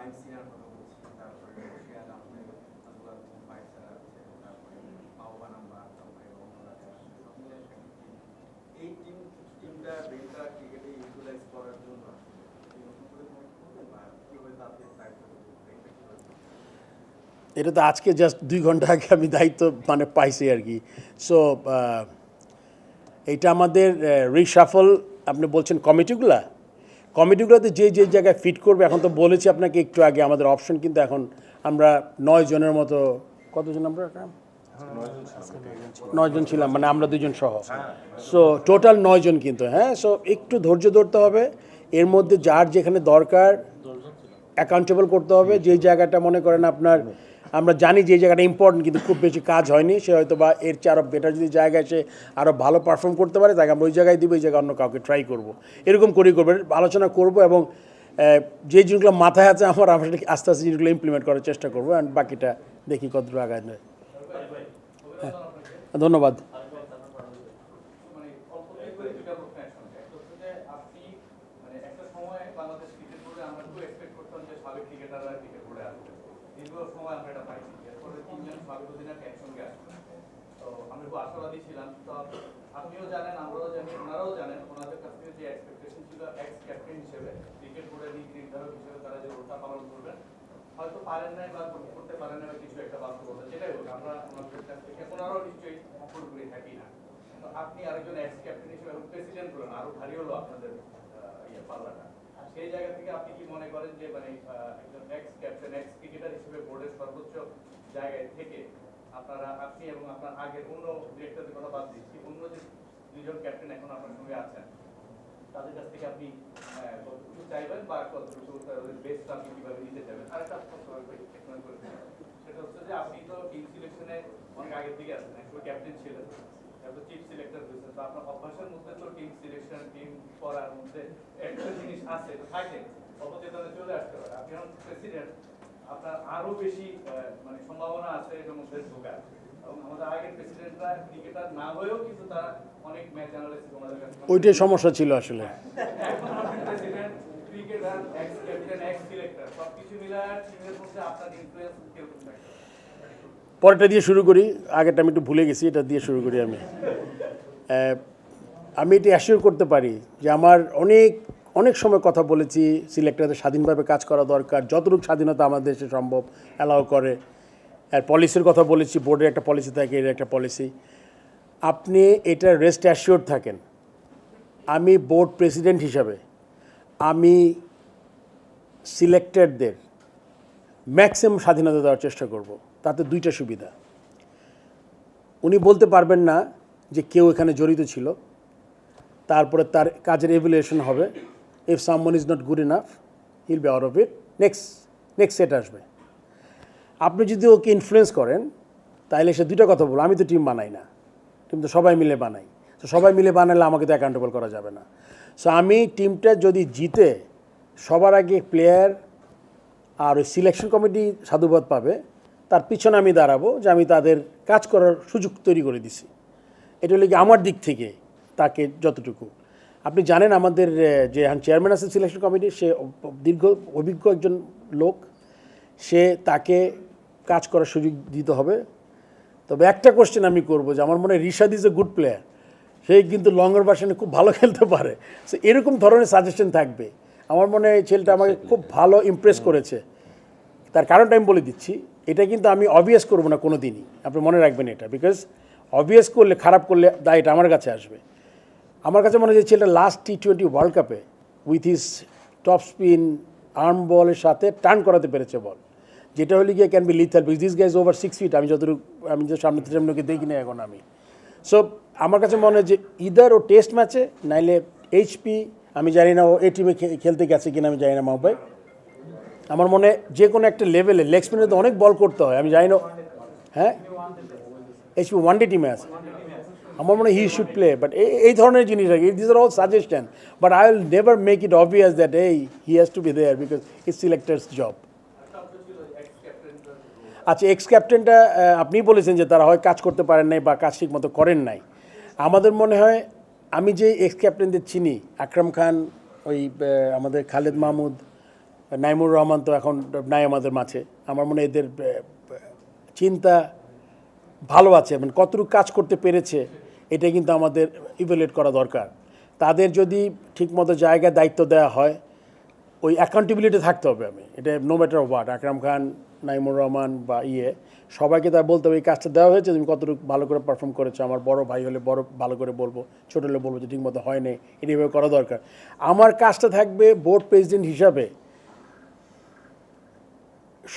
ফাইভ সিনার কথা বলছি, তারপরে রশিয়ান আপনি আজুয়ার ফাইভ সিনার আছে, তারপরে মাওবা নাম্বার, তারপরে অন্যরা সব মিলে এই টিমটা বেটা ক্রিকেটে ইউটিলাইজ করার জন্য এটা তো আজকে জাস্ট 2 ঘন্টা আগে আমি দায়িত্ব মানে পাইছি আর কি। সো এটা আমাদের রিশাফল, আপনি বলছেন কমিটিগুলোতে যে যে জায়গায় ফিট করবে, এখন তো বলেছি আপনাকে একটু আগে, আমাদের অপশন কিন্তু এখন আমরা 9 জনের মতো, কতজন আমরা 9 জন ছিলাম, মানে আমরা 2 জন সহ। সো টোটাল 9 জন কিন্তু, হ্যাঁ। সো একটু ধৈর্য ধরতে হবে, এর মধ্যে যার যেখানে দরকার অ্যাকাউন্টেবল করতে হবে। যেই জায়গাটা মনে করেন আপনার, আমরা জানি যে জায়গাটা ইম্পর্টেন্ট কিন্তু খুব বেশি কাজ হয়নি, সে হয়তো বা এর চেয়ে আরও বেটার যদি জায়গায় সে আরও ভালো পারফর্ম করতে পারে, তাকে আমরা ওই জায়গায় দিব, এই জায়গায় অন্য কাউকে ট্রাই করব, এরকম করেই করবো, আলোচনা করব। এবং যে জিনিসগুলো মাথায় আছে আমরা আস্তে আস্তে জিনিসগুলো ইমপ্লিমেন্ট করার চেষ্টা করবো, অ্যান্ড বাকিটা দেখি কতটুকু আগায় নেয়। হ্যাঁ, ধন্যবাদ। মানে অল্প করে দুইটা প্রশ্ন একসঙ্গে। একটা হচ্ছে যে আপনি মানে একটা সময় বাংলাদেশ ক্রিকেট বোর্ডে আমরা খুব এক্সপেক্ট করতাম যে সাবেক ক্রিকেটাররা ক্রিকেট বোর্ডে আসবে, দীর্ঘ সময় আমরা এটা পাইনি। এরপরে 3 জন সাবেক অধিনায়ক একসঙ্গে আসবে, তো আমি খুব আশাবাদী ছিলাম। তো আপনিও জানেন, আমরাও জানি, ওনারাও জানেন, ওনাদের কাছ থেকে যে এক্সপেকটেশন ছিল এক্স ক্যাপ্টেন হিসেবে, ক্রিকেট বোর্ডের নীতি নির্ধারক হিসেবে তারা যে রোলটা পালন করবেন, হয়তো পারেন নাই বা করতে পারেন না, কিছু একটা বাস্তবতা, যেটাই হোক আমরা ওনাদের কাছ থেকে, ওনারাও নিশ্চয়ই পুরোপুরি থাকি না। তো আপনি আরেকজন এক্স ক্যাপ্টেন হিসেবে প্রেসিডেন্ট হলেন, আরো ভারী হলো আপনাদের পাল্লাটা। সেই জায়গা থেকে আপনি কি মনে করেন যে মানে একজন এক্স ক্যাপ্টেন, এক্স ক্রিকেটার হিসেবে বোর্ডের সর্বোচ্চ জায়গায় থেকে আপনি এবং আপনার আগের অন্য ডিরেক্টরের কথা বাদ দিচ্ছি, অন্য যে 2 জন ক্যাপ্টেন এখন আপনার সঙ্গে আছেন, তাদের কাছ থেকে আপনি কতটুকু চাইবেন বা কতটুকু বেস্ট আপনি কিভাবে নিতে চাইবেন? আরেকটা সেটা হচ্ছে যে আপনি তো টিম সিলেকশনে অনেক আগের দিকে আছেন, একটু ক্যাপ্টেন ছিলেন, তারপর চিফ সিলেক্টর হয়েছেন, তো আপনার অভ্যাসের মধ্যে তো টিম সিলেকশন, টিম করার মধ্যে একটা জিনিস আছে, থাকে, অবচেতনে চলে আসতে পারে। আপনি এখন প্রেসিডেন্ট, আপনার আরো বেশি মানে সম্ভাবনা আছে এর মধ্যে ঢোকার। এবং আমাদের আগের প্রেসিডেন্টরা ক্রিকেটার না হয়েও কিন্তু তারা অনেক ম্যাচ অ্যানালাইসিস ওনাদের কাছে। ওইটাই সমস্যা ছিল আসলে। এখন আপনি president, cricketer, x captain, x selector, সবকিছু মিলায় টিমের মধ্যে আপনার ইনফ্লুয়েন্স কিরকম থাকে? পরেরটা দিয়ে শুরু করি, আগেরটা আমি একটু ভুলে গেছি, এটা দিয়ে শুরু করি। আমি এটা অ্যাসিওর করতে পারি যে আমার অনেক সময় কথা বলেছি, সিলেক্টরদের স্বাধীনভাবে কাজ করা দরকার, যতটুকু স্বাধীনতা আমাদের দেশে সম্ভব অ্যালাউ করে। আর পলিসির কথা বলেছি, বোর্ডের একটা পলিসি থাকে, এর একটা পলিসি। আপনি এটা রেস্ট অ্যাসিওর থাকেন, আমি বোর্ড প্রেসিডেন্ট হিসাবে আমি সিলেক্টেডদের ম্যাক্সিমাম স্বাধীনতা দেওয়ার চেষ্টা করব। তাতে 2টা সুবিধা, উনি বলতে পারবেন না যে কেউ এখানে জড়িত ছিল, তারপরে তার কাজের এভ্যালুয়েশন হবে, if someone is not good enough hill be out of it, next set আসবে। আপনি যদি ওকে ইনফ্লুয়েন্স করেন, তাহলে সে 2টা কথা বলবো, আমি তো টিম বানাই না, টিম তো সবাই মিলে বানাই। তো সবাই মিলে বানালে আমাকে তো অ্যাকাউন্টেবল করা যাবে না। সো আমি টিমটা যদি জিতে, সবার আগে প্লেয়ার আর ওই সিলেকশন কমিটি সাধুবাদ পাবে, তার পিছনে আমি দাঁড়াবো যে আমি তাদের কাজ করার সুযোগ তৈরি করে দিছি। এটা হলো কি আমার দিক থেকে তাকে যতটুকু। আপনি জানেন আমাদের যে চেয়ারম্যান আছে সিলেকশন কমিটির, সে অভিজ্ঞ একজন লোক, সে তাকে কাজ করার সুযোগ দিতে হবে। তবে একটা কোশ্চেন আমি করবো যে আমার মনে হয় Rishad is a good player, সে কিন্তু লঙ্গর ভার্সনে খুব ভালো খেলতে পারে। সো এরকম ধরনের সাজেশন থাকবে। আমার মনে হয় ছেলেটা আমাকে খুব ভালো ইমপ্রেস করেছে। তার কারণটা আমি বলে দিচ্ছি, এটা কিন্তু আমি অবভিয়াস করবো না কোনো দিনই, আপনি মনে রাখবেন এটা, বিকজ অবভিয়াস করলে, খারাপ করলে দায়টা আমার কাছে আসবে। আমার কাছে মনে হয় যে ছেলেটা লাস্ট T20 ওয়ার্ল্ড কাপে with his top spin arm বলের সাথে টার্ন করাতে পেরেছে বল, যেটা হলে গিয়ে can be lethal, because this guy's over 6 feet. আমি যতটুকু, আমি যে সামনে দেখি না এখন আমি। সো আমার কাছে মনে হয় যে ইদার ও টেস্ট ম্যাচে, নাইলে HP, আমি জানি না ও এই টিমে খেলতে গেছে কিনা, আমি জানি না মাহবুব ভাই। আমার মনে হয় যে কোনো একটা লেভেলে লেগ স্পিনে তো অনেক বল করতে হয়, আমি জানি না। হ্যাঁ, HP 1 ডে টিমে আছে, আমার মনে হয় হি শুড প্লে। বাট এই ধরনের জিনিস আর কি, this are all suggestion, but I will never make it obvious that he has to be there, because it's selectors job. আচ্ছা, এক্স ক্যাপ্টেনটা আপনিই বলেছেন যে তারা হয় কাজ করতে পারেন নাই বা কাজ ঠিক মতো করেন নাই। আমাদের মনে হয়, আমি যে এক্স ক্যাপ্টেনদের চিনি, আকরাম খান, ওই আমাদের খালেদ মাহমুদ, নাইমুর রহমান তো এখন নাই আমাদের মাঝে। আমার মনে হয় এদের চিন্তা ভালো আছে, মানে কতটুকু কাজ করতে পেরেছে এটা কিন্তু আমাদের ইভ্যালুয়েট করা দরকার। তাদের যদি ঠিকমতো জায়গায় দায়িত্ব দেওয়া হয়, ওই অ্যাকাউন্টেবিলিটি থাকতে হবে। আমি এটা no matter what, Akram Khan, Naimur Rahman বা সবাইকে তার বলতে হবে এই কাজটা দেওয়া হয়েছে, তুমি কতটুকু ভালো করে পারফর্ম করেছো। আমার বড় ভাই হলে বড় ভালো করে বলবো, ছোটো হলে বলবো যে ঠিকমতো হয়নি, এটা এভাবে করা দরকার। আমার কাজটা থাকবে বোর্ড প্রেসিডেন্ট হিসাবে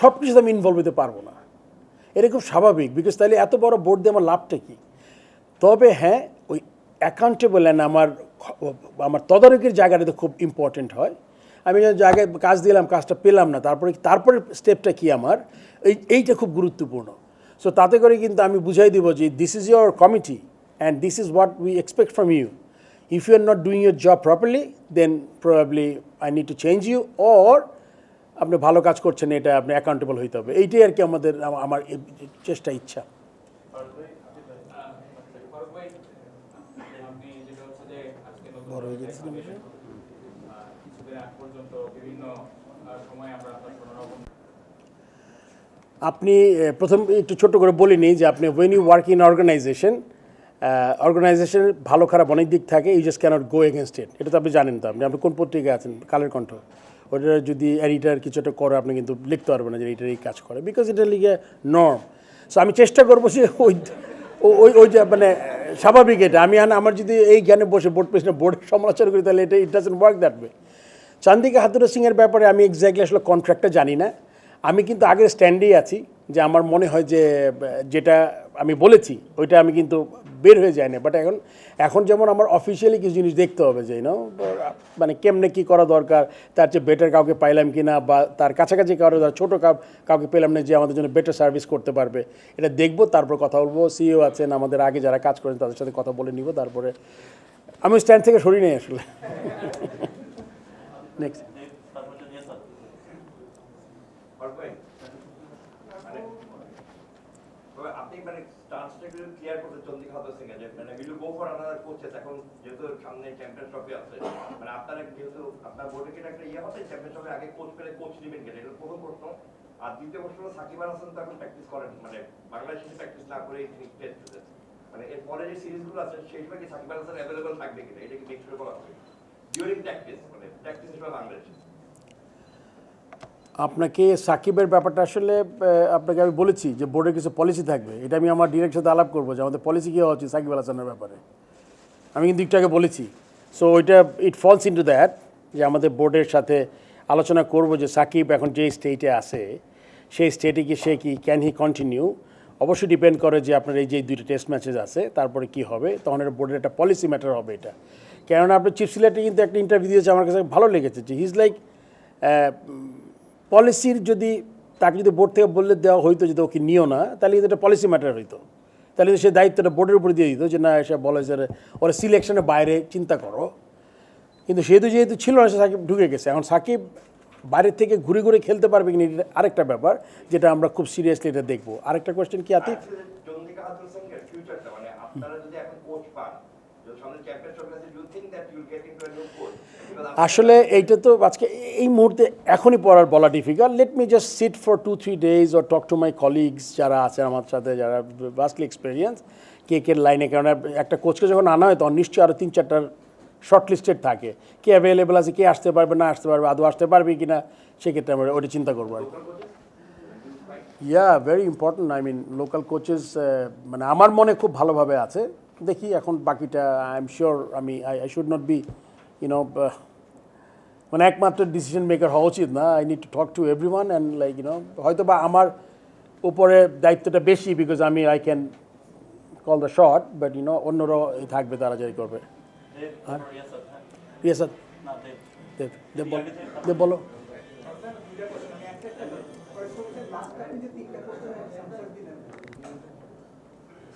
সব কিছুতে আমি ইনভলভ হতে পারবো না, এটা খুব স্বাভাবিক। বিকজ তাহলে এত বড় বোর্ড দিয়ে আমার লাভটা কী? তবে হ্যাঁ, ওই অ্যাকাউন্টেবল অ্যান্ড আমার তদারকির জায়গাটা খুব ইম্পর্টেন্ট হয়। আমি যে জায়গায় কাজ দিলাম, কাজটা পেলাম না, তারপরে স্টেপটা কি আমার, এইটা খুব গুরুত্বপূর্ণ। সো তাতে করে কিন্তু আমি বুঝাই দিব যে this is your committee and this is what we expect from you. If you are not doing your job properly then probably I need to change you, or আপনি ভালো কাজ করছেন, এটা আপনি অ্যাকাউন্টেবল হইতে হবে। এইটাই আর কি আমার চেষ্টা, ইচ্ছা। ফারুক ভাই, আপনি যেটা হচ্ছে যে আজকে নতুন বড় হয়ে গেছে না কিছুদিন আগ পর্যন্ত বিভিন্ন সময় আমরা আপনার কোনো আপনি প্রথম একটু ছোট্ট করে বলে নিই যে আপনি ওয়েন ইউ ওয়ার্ক ইন অর্গানাইজেশনের ভালো খারাপ অনেক দিক থাকে, you just cannot go against it. এটা তো আপনি জানেন। তো আপনি কোন পত্রিকায় আছেন? কালের কণ্ঠ। ওটা যদি এডিটার কিছু একটা করে, আপনি কিন্তু লিখতে পারবেন না যে এডিটার এই কাজ করে, বিকজ এটা লিগে নর্ম। সো আমি চেষ্টা করবো যে ওই যে মানে স্বাভাবিক এটা। আমার যদি এই জ্ঞানে বসে বোর্ডের সমালোচনা করি, তাহলে এটা it doesn't work that way. Chandika হাতুরা সিংয়ের ব্যাপারে আমি এক্স্যাক্টলি আসলে কন্ট্রাক্টটা জানি না। আমি কিন্তু আগের স্ট্যান্ডেই আছি যে আমার মনে হয় যে যেটা আমি বলেছি ওইটা আমি কিন্তু বের হয়ে যায় না। বাট এখন যেমন আমার অফিসিয়ালি কিছু জিনিস দেখতে হবে যে মানে কেমনে কী করা দরকার, তার চেয়ে বেটার কাউকে পাইলাম কি না, বা তার কাছাকাছি ছোটো কাউকে পেলাম না যে আমাদের জন্য বেটার সার্ভিস করতে পারবে, এটা দেখবো। তারপর কথা বলবো। সিইও আছেন আমাদের আগে যারা কাজ করেন, তাদের সাথে কথা বলে নিব। তারপরে আমি স্ট্যান্ড থেকে সরি নেই আসলে। নেক্সট। আপনি মানে স্টান্সটা একটু ক্লিয়ার করতে চন্দিকা হাতুরা সিং যে মানে will go for another coaches. এখন যেহেতু সামনে চ্যাম্পিয়নশিপে আছে, মানে আপনারা যেহেতু আপনার বোর্ডে কি একটা ইয়ে হবে চ্যাম্পিয়নশিপের আগে কোচ পেলে কোচ নেবেন কেন, এটা প্রথম প্রশ্ন। আর দ্বিতীয় প্রশ্ন হলো সাকিব আল হাসান তো এখন প্র্যাকটিস করেন, মানে বাংলাদেশে প্র্যাকটিস না করে তিনি টেস্ট দিতেন, মানে এর পরে যে সিরিজগুলো আছে সেই সময় কি সাকিব আল হাসান অ্যাভেলেবল থাকবে কিনা, এটা কি মেক শিওর করা হবে ডিউরিং প্র্যাকটিস, মানে প্র্যাকটিস হিসেবে বাংলাদেশে? আপনাকে সাকিবের ব্যাপারটা আসলে আপনাকে আমি বলেছি যে বোর্ডের কিছু পলিসি থাকবে। এটা আমি আমার ডিরেক্টর সাথে আলাপ করবো যে আমাদের পলিসি কী হওয়া উচিত সাকিব আল হাসানের ব্যাপারে। আমি কিন্তু একটু আগে বলেছি। সো ওইটা ইট ফলস ইনটু দ্যাট যে আমাদের বোর্ডের সাথে আলোচনা করব যে সাকিব এখন যে স্টেটে আছে সেই স্টেটে কি সে কি ক্যান হি কন্টিনিউ। অবশ্যই ডিপেন্ড করে যে আপনার এই যে দুইটা টেস্ট ম্যাচেস আছে তারপরে কি হবে, তখন এটা বোর্ডের একটা পলিসি ম্যাটার হবে এটা। কেননা আপনার চিফ সিলেক্টর কিন্তু একটা ইন্টারভিউ দিয়েছে, আমার কাছে ভালো লেগেছে যে হিজ লাইক পলিসির যদি তাকে যদি বোর্ড থেকে বললে দেওয়া হইতো যদি ওকে নিও না, তাহলে কিন্তু এটা পলিসি ম্যাটার হইতো। তাহলে সে দায়িত্বটা বোর্ডের উপরে দিয়ে দিত যে না এসে বলে যে ওরা সিলেকশনের বাইরে চিন্তা করো। কিন্তু যেহেতু ছিল না, সে সাকিব ঢুকে গেছে। এখন সাকিব বাইরের থেকে ঘুরে ঘুরে খেলতে পারবে কিনা এটা আরেকটা ব্যাপার, যেটা আমরা খুব সিরিয়াসলি এটা দেখবো। আরেকটা কোয়েশ্চেন কি আতিফ? চন্দিকা হাতুরা সিং এর ফিউচারটা, মানে আপনারা যদি এখন কোচ পান, যদি সামনে চ্যাম্পিয়নশিপ আছে, do you think that you will get into a new coach? আসলে এইটা তো আজকে এই মুহূর্তে এখনই বলা difficult. Let me just sit for 2-3 days or talk to my colleagues যারা আছে আমার সাথে, যারা ভাস্টলি এক্সপিরিয়েন্স কে লাইনে। কারণ একটা কোচকে যখন আনা হয় তখন নিশ্চয়ই আরও 3-4টার শর্ট লিস্টেড থাকে, কে অ্যাভেলেবেল আছে, কে আসতে পারবে না আসতে পারবে, আদৌ আসতে পারবে কি না, সেক্ষেত্রে আমরা ওটা চিন্তা করবো আর কি। Very important. I mean local coaches মানে আমার মনে খুব ভালোভাবে আছে। দেখি এখন বাকিটা I am sure I should not be মানে একমাত্র ডিসিশন মেকার হওয়া উচিত না। I need to talk to everyone and like হয়তো বা আমার উপরে দায়িত্বটা বেশি, because I can call the shot, but অন্যরাও থাকবে, তারা যাই করবে। স্যার দেব বলো।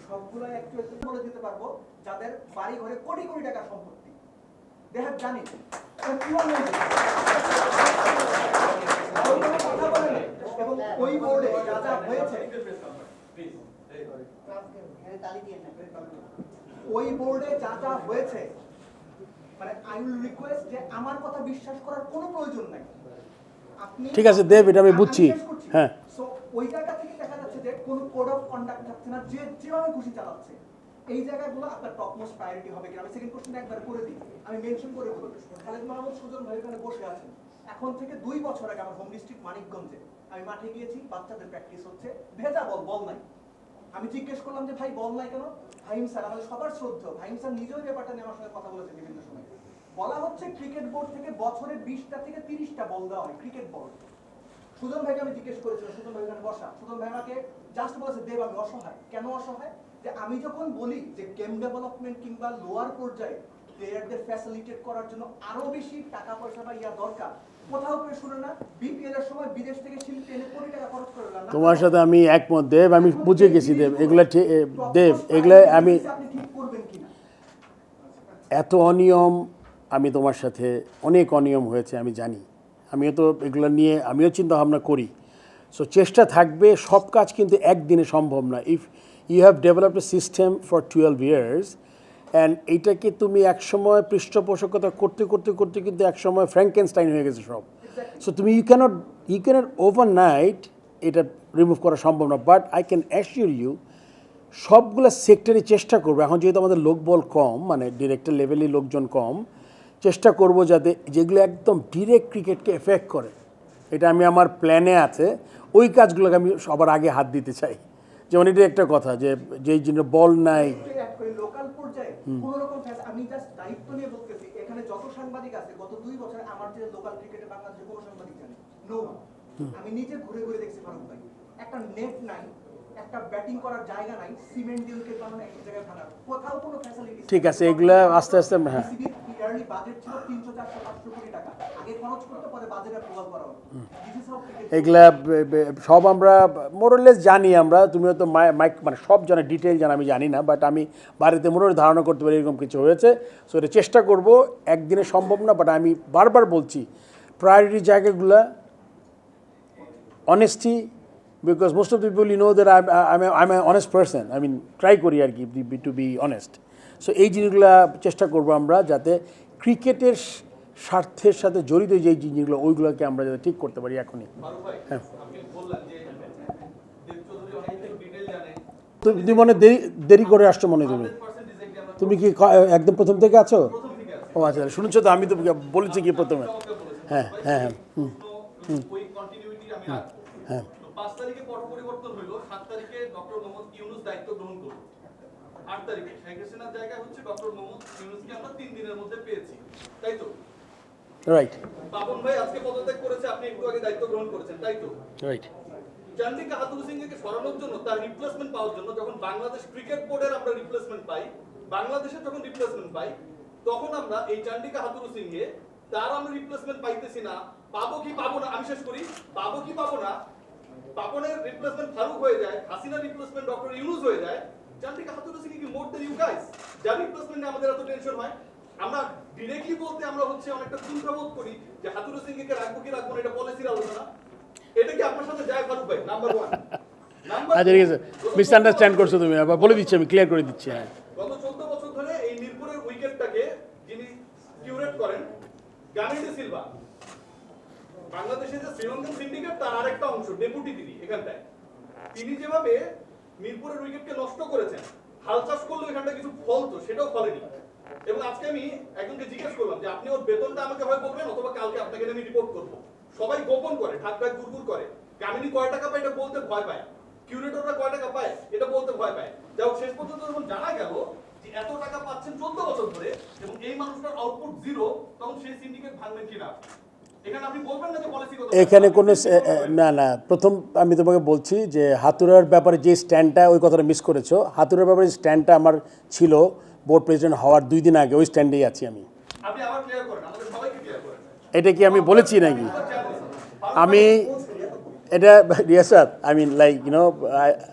সবগুলো অ্যাকচুয়ালি বলে দিতে পারবো যাদের বাড়ি ঘরে কোটি কোটি টাকা সম্পত্তি, they have done it. এবং ওই বোর্ডে যা যা হয়েছে, ওই বোর্ডে যা যা হয়েছে, মানে আই উইল রিকোয়েস্ট যে আমার কথা বিশ্বাস করার কোনো প্রয়োজন নাই। আপনি ঠিক আছে, দেব, এটা আমি বুঝছি। জিজ্ঞেস করছি। হ্যাঁ। So, ওই জায়গা থেকে দেখা যাচ্ছে যে কোনো কোড অফ কন্ডাক্ট থাকছে না, যে যেভাবে খুশি চালাচ্ছে। এই জায়গাগুলো আপনার টপ মোস্ট প্রায়োরিটি হবে কিনা? আমি সেকেন্ড কোশ্চেন একবার করে দিই, আমি মেনশন করে বলবো। খালেদ মাহমুদ সুজন ভাই এখানে বসে আছেন। এখন থেকে 2 বছর আগে আমার হোম ডিস্ট্রিক্ট মানিকগঞ্জে আমি মাঠে গিয়েছি, বাচ্চাদের প্র্যাকটিস হচ্ছে, ভেজা বল নাই। আমি জিজ্ঞেস করলাম যে ভাই বল নাই কেন? ভাইম স্যার, আমাদের সবার শ্রদ্ধা ভাইম স্যার নিজেও এই ব্যাপারটা নিয়ে আমার সঙ্গে কথা বলেছেন বিভিন্ন সময়। বলা হচ্ছে ক্রিকেট বোর্ড থেকে বছরে 20টা থেকে 30টা বল দেওয়া হয়, ক্রিকেট বল। সুজন ভাইকে আমি জিজ্ঞেস করেছিলাম, সুজন ভাই এখানে বসা, সুজন ভাই আমাকে জাস্ট বলেছে, দেব আমি অসহায়। কেন অসহায়? যে আমি যখন বলি যে গেম ডেভেলপমেন্ট কিংবা লোয়ার পর্যায়ে প্লেয়ারদের ফ্যাসিলিটেট করার জন্য আরো বেশি টাকা পয়সা বা ইয়া দরকার, কোথাও কেউ শুনে না। বিপিএল এর সময় বিদেশ থেকে শিল্পী এনে কোটি টাকা খরচ করে না। তোমার সাথে আমি একমত দেব, আমি বুঝে গেছি দেব, এগুলা দেব, এগুলা আমি আপনি ঠিক করবেন কিনা? এত অনিয়ম, আমি তোমার সাথে অনেক অনিয়ম হয়েছে আমি জানি, আমিও তো এগুলো নিয়ে আমিও চিন্তা ভাবনা করি। সো চেষ্টা থাকবে, সব কাজ কিন্তু একদিনে সম্ভব না। If you have developed a system for 12 years and এইটাকে তুমি একসময় পৃষ্ঠপোষকতা করতে করতে করতে কিন্তু একসময় ফ্র্যাঙ্কেনস্টাইন হয়ে গেছে সব। সো তুমি ইউ ক্যানট ওভারনাইট এটা রিমুভ করা সম্ভব না, but I can assure you সবগুলো সেক্টরে চেষ্টা করবো। এখন যেহেতু আমাদের লোকবল কম, মানে ডিরেক্টর লেভেলে লোকজন কম, চেষ্টা করব যাতে যেগুলো একদম ডিরেক্ট ক্রিকেটকে এফেক্ট করে, এটা আমি আমার প্ল্যানে আছে, ওই কাজগুলোকে আমি সবার আগে হাত দিতে চাই। যেমন এটা একটা কথা যে যেই জন্য বল নাই, লোকাল পর্যায়ে কোন রকম আমি জাস্ট দায়িত্ব নিয়ে বলতেছি, এখানে যত সাংবাদিক আছে গত 2 বছরে আমার যে লোকাল ক্রিকেটে বাংলাদেশে কোনো সাংবাদিক জানে নো। আমি নিজে ঘুরে ঘুরে দেখছি ফারুক ভাই, একটা নেট নাই, একটা ব্যাটিং করার জায়গা নাই, সিমেন্ট দিয়ে উইকেট বানানো এক জায়গায় ভাঙা, কোথাও কোনো ফ্যাসিলিটি। ঠিক আছে, এগুলা আস্তে আস্তে হ্যাঁ ইয়ারলি বাজেট ছিল 300 400 500 কোটি টাকা, আগে খরচ করতে পরে বাজেট অ্যাপ্রুভাল করা হলো। This is how cricket. এগুলা সব আমরা মোরলেস জানি, আমরা তুমিও তো মাইক মানে সব জানা, ডিটেল জানা আমি জানি না, বাট আমি বাড়িতে মোটামুটি ধারণা করতে পারি এরকম কিছু হয়েছে। সো এটা চেষ্টা করব, একদিনে সম্ভব না, বাট আমি বারবার বলছি প্রায়োরিটি জায়গাগুলা honesty, because most of the people you know that I'm an honest person. I mean, try করি আর কি to be honest. So এই জিনিসগুলো চেষ্টা করব আমরা যাতে ক্রিকেটের স্বার্থের সাথে জড়িত যেই জিনিসগুলো ওইগুলোকে আমরা যাতে ঠিক করতে পারি এখনই। হ্যাঁ, আপনি বললেন যে দেব চৌধুরী অনেক ডিটেইল জানে, তুমি মনে দেরি করে আসছো মনে তুমি 100% ডিজাইনটি আমরা তুমি কি একদম প্রথম থেকে আছো? প্রথম থেকে আছি। ও আচ্ছা, শুনেছো তো, আমি তো বলেছি কি প্রথমে। হ্যাঁ হ্যাঁ হ্যাঁ ওই কন্টিনিউইটি আমি রাখবো। হ্যাঁ। তো 5 তারিখে পট পরিবর্তন হলো, 7 তারিখে ডক্টর মোহাম্মদ ইউনূস দায়িত্ব গ্রহণ করলো, 8 তারিখে শেখ হাসিনার জায়গায় হচ্ছে ডক্টর মোহাম্মদ ইউনূসকে আমরা 3 দিনের মধ্যে পেয়েছি, তাই তো? রাইট বাবন ভাই আজকে পদত্যাগ করেছে, আপনি একটু আগে দায়িত্ব গ্রহণ করেছেন, তাই তো? রাইট। চান্ডিকা হাতুরু সিংকে সরানোর জন্য, তার রিপ্লেসমেন্ট পাওয়ার জন্য, যখন বাংলাদেশ ক্রিকেট বোর্ডের আমরা রিপ্লেসমেন্ট পাই, বাংলাদেশের যখন রিপ্লেসমেন্ট পাই, তখন আমরা এই চান্ডিকা হাতুরু সিংকে তার আমরা রিপ্লেসমেন্ট পাইতেছি না, পাবো কি পাবো না, আমি শেষ করি, পাবো কি পাবো না, পাপনের রিপ্লেসমেন্ট ফারুক হয়ে যায়, হাসিনার রিপ্লেসমেন্ট ডক্টর ইউনূস হয়ে যায়, চান্ডিকা হাতুরু সিং কি মোর দ্যান ইউ গাইস, যার রিপ্লেসমেন্টে আমাদের এত টেনশন হয়। আমরা ডিরেক্টলি বলতে আমরা হচ্ছে অনেকটা চিন্তাবোধ করি যে হাতুরু সিংকে রাখবো কি রাখবো না, এটা পলিসির আলোচনা। এটা কি আপনার সাথে যায় ফারুক ভাই? নাম্বার 1। আচ্ছা ঠিক আছে, মিসআন্ডারস্ট্যান্ড করছো তুমি, আবার বলে দিচ্ছি, আমি ক্লিয়ার করে দিচ্ছি। হ্যাঁ, গত 14 বছর ধরে এই মিরপুরের উইকেটটাকে যিনি কিউরেট করেন, গানিতে সিলভা, বাংলাদেশের যে শ্রীলঙ্কান সিন্ডিকেট তার আরেকটা অংশ, ডেপুটি তিনি এখানটায়, তিনি যেভাবে মিরপুরের উইকেটকে নষ্ট করেছেন, হাল চাষ করলে এখানটা কিছু ফলতো, সেটাও ফলেনি। এবং আজকে আমি একজনকে জিজ্ঞেস করলাম যে আপনি ওর বেতনটা আমাকে হয় বলবেন অথবা কালকে আপনাকে আমি রিপোর্ট করবো। সবাই গোপন করে, ঠাক ঠাক গুড়গুড় করে, কামিনী কয় টাকা পায় এটা বলতে ভয় পায়, কিউরেটররা কয় টাকা পায় এটা বলতে ভয় পায়। যাই হোক, শেষ পর্যন্ত যখন জানা গেল যে এত টাকা পাচ্ছেন 14 বছর ধরে এবং এই মানুষটার আউটপুট 0, তখন সেই সিন্ডিকেট ভাঙবেন কিনা? এখানে আপনি বলবেন না যে পলিসি কথা, এখানে কোনো না, প্রথম আমি তোমাকে বলছি যে হাতুড়ার ব্যাপারে যে স্ট্যান্ডটা, ওই কথাটা মিস করেছো। হাতুড়ার ব্যাপারে স্ট্যান্ডটা আমার ছিল বোর্ড প্রেসিডেন্ট হওয়ার 2 দিন আগে, ওই স্ট্যান্ডেই আছি আমি। আপনি আবার ক্লিয়ার করেন, আমাদের সবাইকে ক্লিয়ার করেন। এটা কি আমি বলেছি নাকি? আমি এটা Riasat, I mean like you know,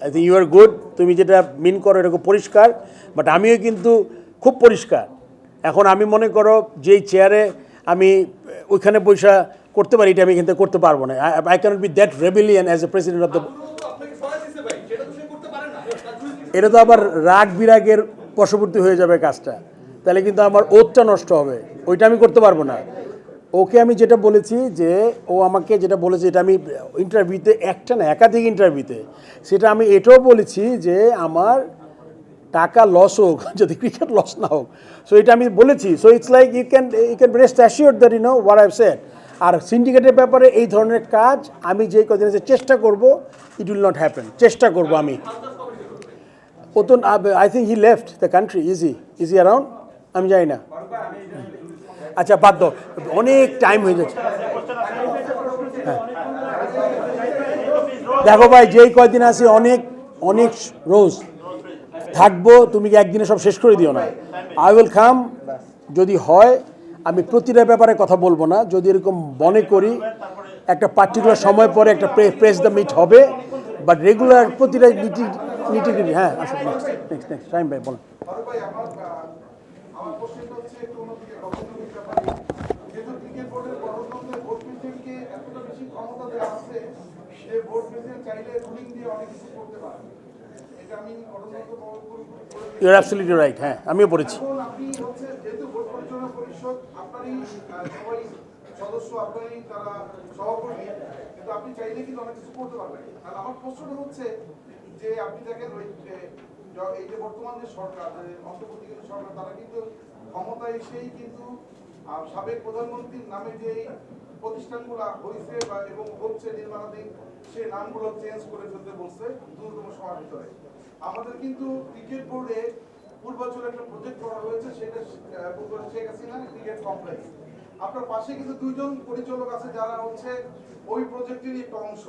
I think you are good, তুমি যেটা মিন করো এটা খুব পরিষ্কার, বাট আমিও কিন্তু খুব পরিষ্কার। এখন আমি মনে করো যেই চেয়ারে আমি ওইখানে পয়সা করতে পারি, এটা আমি এখান থেকে করতে পারবো না। I cannot be that rebellion as a president of the. আপনাকে সরাই দিতে ভাই, সেটা তো সে করতে পারে না, তার jurisdiction। এটা তো আবার রাগ বিরাগের বশবর্তী হয়ে যাবে কাজটা, তাহলে কিন্তু আমার ওতটা নষ্ট হবে, ওইটা আমি করতে পারবো না। ওকে আমি যেটা বলেছি যে ও আমাকে যেটা বলেছে, এটা আমি ইন্টারভিউতে একটা না একাধিক ইন্টারভিউতে, সেটা আমি এটাও বলেছি যে আমার টাকা লস হোক যদি ক্রিকেট লস না হোক, সো এটা আমি বলেছি। So it's like you can rest assured that you know what I've said. আর সিন্ডিকেটের ব্যাপারে এই ধরনের কাজ আমি যে কদিন চেষ্টা করব, ইট উইল নট হ্যাপেন, চেষ্টা করব আমি। ও তো I think he left the country, easy around, আমি জানি না। আচ্ছা বাদ দাও, অনেক টাইম হয়ে যাচ্ছে। দেখো ভাই, যেই কয়দিন আছি অনেক অনেক রোজ থাকবো, তুমি কি একদিনে সব শেষ করে দিও না। আই উইল কাম, যদি হয় আমি প্রতিটা ব্যাপারে কথা বলবো না, যদি এরকম মনে করি একটা পার্টিকুলার সময় পরে একটা প্রেস দ্য মিট হবে, বাট রেগুলার প্রতিটা নিটি। হ্যাঁ আসুন, নেক্সট টাইম ভাই বলুন। ফারুক ভাই, আমার কোশ্চেনটা হচ্ছে একটু অন্যদিকে, গঠনমূলক ব্যাপারে। যেহেতু ক্রিকেট বোর্ডের গঠনতন্ত্রে বোর্ড প্রেসিডেন্টকে এতটা বেশি ক্ষমতা দেওয়া আছে যে বোর্ড প্রেসিডেন্ট চাইলে রুলিং দিয়ে অনেক কিছু করতে পারে, এটা আমি গঠনতন্ত্র ইউ আর অ্যাবসলিউটলি রাইট, হ্যাঁ আমিও পড়েছি। এখন আপনি হচ্ছে যেহেতু বোর্ড পরিচালনা পরিষদ আপনারই সবাই সদস্য, আপনারই তারা সভাপতি, কিন্তু আপনি চাইলে কিন্তু অনেক কিছু করতে পারবেন। আর আমার প্রশ্নটা হচ্ছে যে আপনি দেখেন ওই এই যে বর্তমান যে সরকার, অন্তর্বর্তীকালীন সরকার, তারা কিন্তু ক্ষমতায় এসেই কিন্তু সাবেক প্রধানমন্ত্রীর নামে যে প্রতিষ্ঠানগুলো হয়েছে বা এবং হচ্ছে নির্মাণাধীন, সেই নামগুলো চেঞ্জ করে ফেলতে বলছে দ্রুততম সময়ের ভিতরে। আমাদের কিন্তু ক্রিকেট বোর্ডে পূর্বাচলে একটা প্রজেক্ট করা হয়েছে, সেটা শেখ হাসিনা ক্রিকেট কমপ্লেক্স। আপনার পাশে কিন্তু দুইজন পরিচালক আছে যারা হচ্ছে ওই প্রজেক্টেরই একটা অংশ,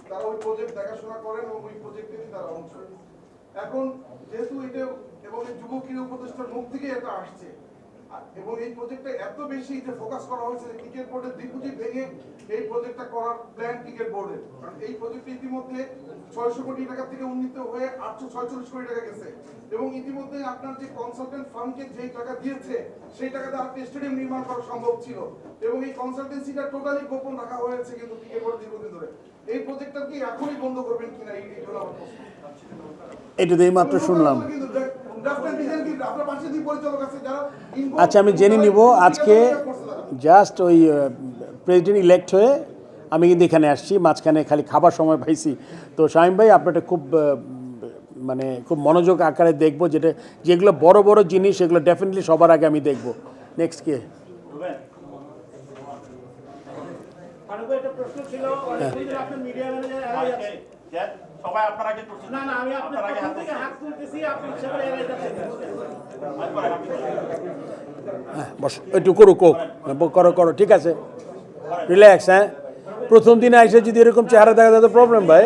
তারা ওই প্রজেক্ট দেখাশোনা করেন এবং ওই প্রজেক্টেরই তারা অংশ। এখন যেহেতু এটা এবং এই যুব ক্রীড়া উপদেষ্টার মুখ থেকে এটা আসছে, এবং এই প্রজেক্টটা এত বেশি যে ফোকাস করা হয়েছে ক্রিকেট বোর্ডের ডিপোজিট ভেঙে এই প্রজেক্টটা করার প্ল্যান ক্রিকেট বোর্ডের, কারণ এই প্রজেক্টটা ইতিমধ্যে 600 কোটি টাকা থেকে উন্নীত হয়ে 846 কোটি টাকা গেছে, এবং ইতিমধ্যে আপনার যে কনসালটেন্ট ফার্মকে যেই টাকা দিয়েছে সেই টাকাতে আপনি স্টেডিয়াম নির্মাণ করা সম্ভব ছিল, এবং এই কনসালটেন্সিটা টোটালি গোপন রাখা হয়েছে কিন্তু ক্রিকেট বোর্ড দীর্ঘদিন ধরে। এই প্রজেক্টটা কি এখনই বন্ধ করবেন কিনা, এই জন্য আমার প্রশ্ন। এটা তো এই মাত্র শুনলাম। আচ্ছা আমি জেনে নিব আজকে, জাস্ট ওই প্রেসিডেন্ট ইলেক্ট হয়ে আমি কিন্তু এখানে আসছি, মাঝখানে খালি খাবার সময় পাইছি। তো শামীম ভাই আপনারটা খুব মানে খুব মনোযোগ আকারে দেখবো, যেগুলো বড় বড় জিনিস সেগুলো ডেফিনেটলি সবার আগে আমি দেখবো। নেক্সট কে? প্রশ্ন ছিল, আপনার মিডিয়া ম্যানেজার সবাই আপনার আগে করছেন। না না, আমি আপনার আগে হাত তুলতেছি, আপনি হিসাবে এড়াই যাচ্ছেন। হ্যাঁ বস, একটু করো, ঠিক আছে, রিল্যাক্স। হ্যাঁ প্রথম দিনে এসে যদি এরকম চেহারা দেখা যায় তো প্রবলেম ভাই।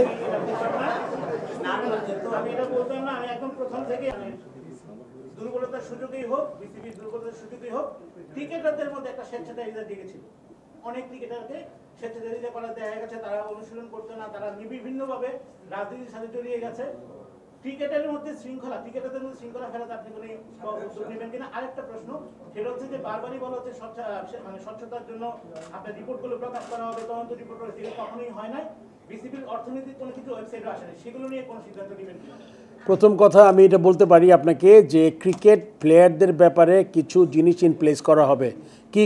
আমি এটা বলতাম না, আমি একদম প্রথম থেকে দুর্বলতার সুযোগেই হোক, বিসিবির দুর্বলতার সুযোগেই হোক, ক্রিকেটারদের মধ্যে একটা স্বেচ্ছাচারিতা দেখেছিল। অনেক ক্রিকেটারকে স্বেচ্ছাচারিতা করা দেখা গেছে, তারা অনুশীলন করতে না, তারা বিভিন্নভাবে রাজনীতির সাথে জড়িয়ে গেছে। ক্রিকেটের মধ্যে শৃঙ্খলা, ক্রিকেটারদের মধ্যে শৃঙ্খলা ফেরাতে আপনি কোনো উদ্যোগ নেবেন কিনা? আরেকটা প্রশ্ন, সেটা হচ্ছে যে বারবারই বলা হচ্ছে স্বচ্ছতার জন্য আপনার রিপোর্টগুলো প্রকাশ করা হবে, তদন্ত রিপোর্ট করে, যেগুলো কখনোই হয় নাই। বিসিবির অর্থনৈতিক কোনো কিছু ওয়েবসাইটও আসেনি, সেগুলো নিয়ে কোনো সিদ্ধান্ত নেবেন কিনা? প্রথম কথা আমি এটা বলতে পারি আপনাকে যে ক্রিকেট প্লেয়ারদের ব্যাপারে কিছু জিনিস ইন প্লেস করা হবে, কি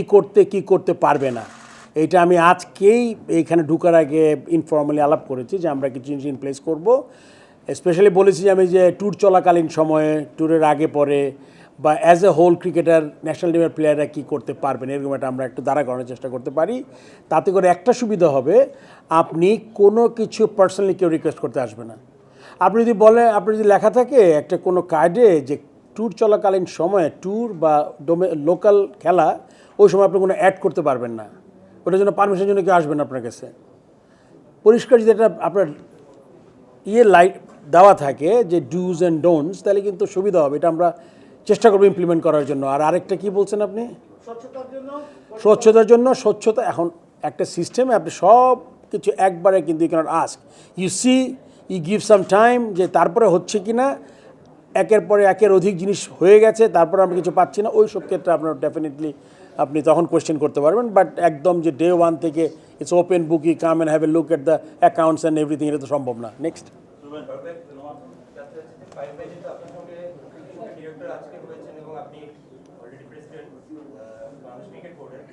করতে পারবে না। এটা আমি আজকেই এইখানে ঢুকার আগে ইনফর্মালি আলাপ করেছি যে আমরা কিছু জিনিস ইন প্লেস করবো। স্পেশালি বলেছি আমি যে ট্যুর চলাকালীন সময়ে, ট্যুরের আগে পরে, বা as a whole cricketer national টিমের প্লেয়াররা কী করতে পারবেন, এরকম একটা আমরা একটু দাঁড়া করানোর চেষ্টা করতে পারি। তাতে করে একটা সুবিধা হবে, আপনি কোনো কিছু পার্সোনালি কেউ রিকোয়েস্ট করতে আসবে না। আপনি যদি বলেন, আপনি যদি লেখা থাকে একটা কোনো কার্ডে যে ট্যুর চলাকালীন সময়ে ট্যুর বা লোকাল খেলা, ওই সময় আপনি কোনো অ্যাড করতে পারবেন না, ওটার জন্য পারমিশনের জন্য কেউ আসবেন আপনার কাছে। পরিষ্কার যদি এটা আপনার লাইট দেওয়া থাকে যে ডুজ অ্যান্ড ডোন্টস, তাহলে কিন্তু সুবিধা হবে। এটা আমরা চেষ্টা করবো ইমপ্লিমেন্ট করার জন্য। আর আরেকটা কি বলছেন আপনি? স্বচ্ছতার জন্য। স্বচ্ছতা এখন একটা সিস্টেমে আপনি সব কিছু একবারে কিন্তু you cannot ask, you give some time, যে তারপরে হচ্ছে কি না, একের পরে একের অধিক জিনিস হয়ে গেছে, তারপরে আমরা কিছু পাচ্ছি না, ওই সব ক্ষেত্রে আপনার ডেফিনেটলি আপনি তখন কোয়েশ্চেন করতে পারবেন। বাট একদম যে ডে ওয়ান থেকে it's open book, you come and have a look at the accounts and everything, এটা তো সম্ভব না। নেক্সট আজকে হয়েছেন এবং আপনি অলরেডি প্রেসিডেন্ট বাংলাদেশ ক্রিকেট বোর্ডের,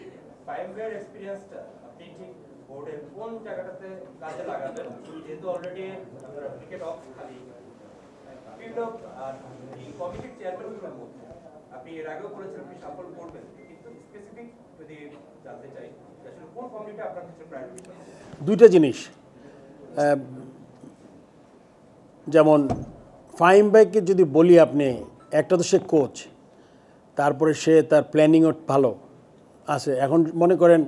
5 ফাইনাল এক্সপেরিয়েন্সটা আপনি ঠিক বোর্ডে কোন জায়গাটাতে কাজে লাগাবেন, যেহেতু অলরেডি ক্রিকেট অফ খালি বিভিন্ন এই কমিটির চেয়ারম্যানগুলোর মধ্যে আপনি এর আগেও করেছেন আপনি সাফল করবেন, কিন্তু স্পেসিফিক যদি জানতে চাই আসলে কোন কমিটিটা আপনার কাছে প্রায়োরিটি? দুইটা জিনিস, যেমন ফাহিম ভাইকে যদি বলি আপনি, একটা তো সে কোচ, তারপরে সে তার প্ল্যানিংও ভালো আছে। এখন মনে করেন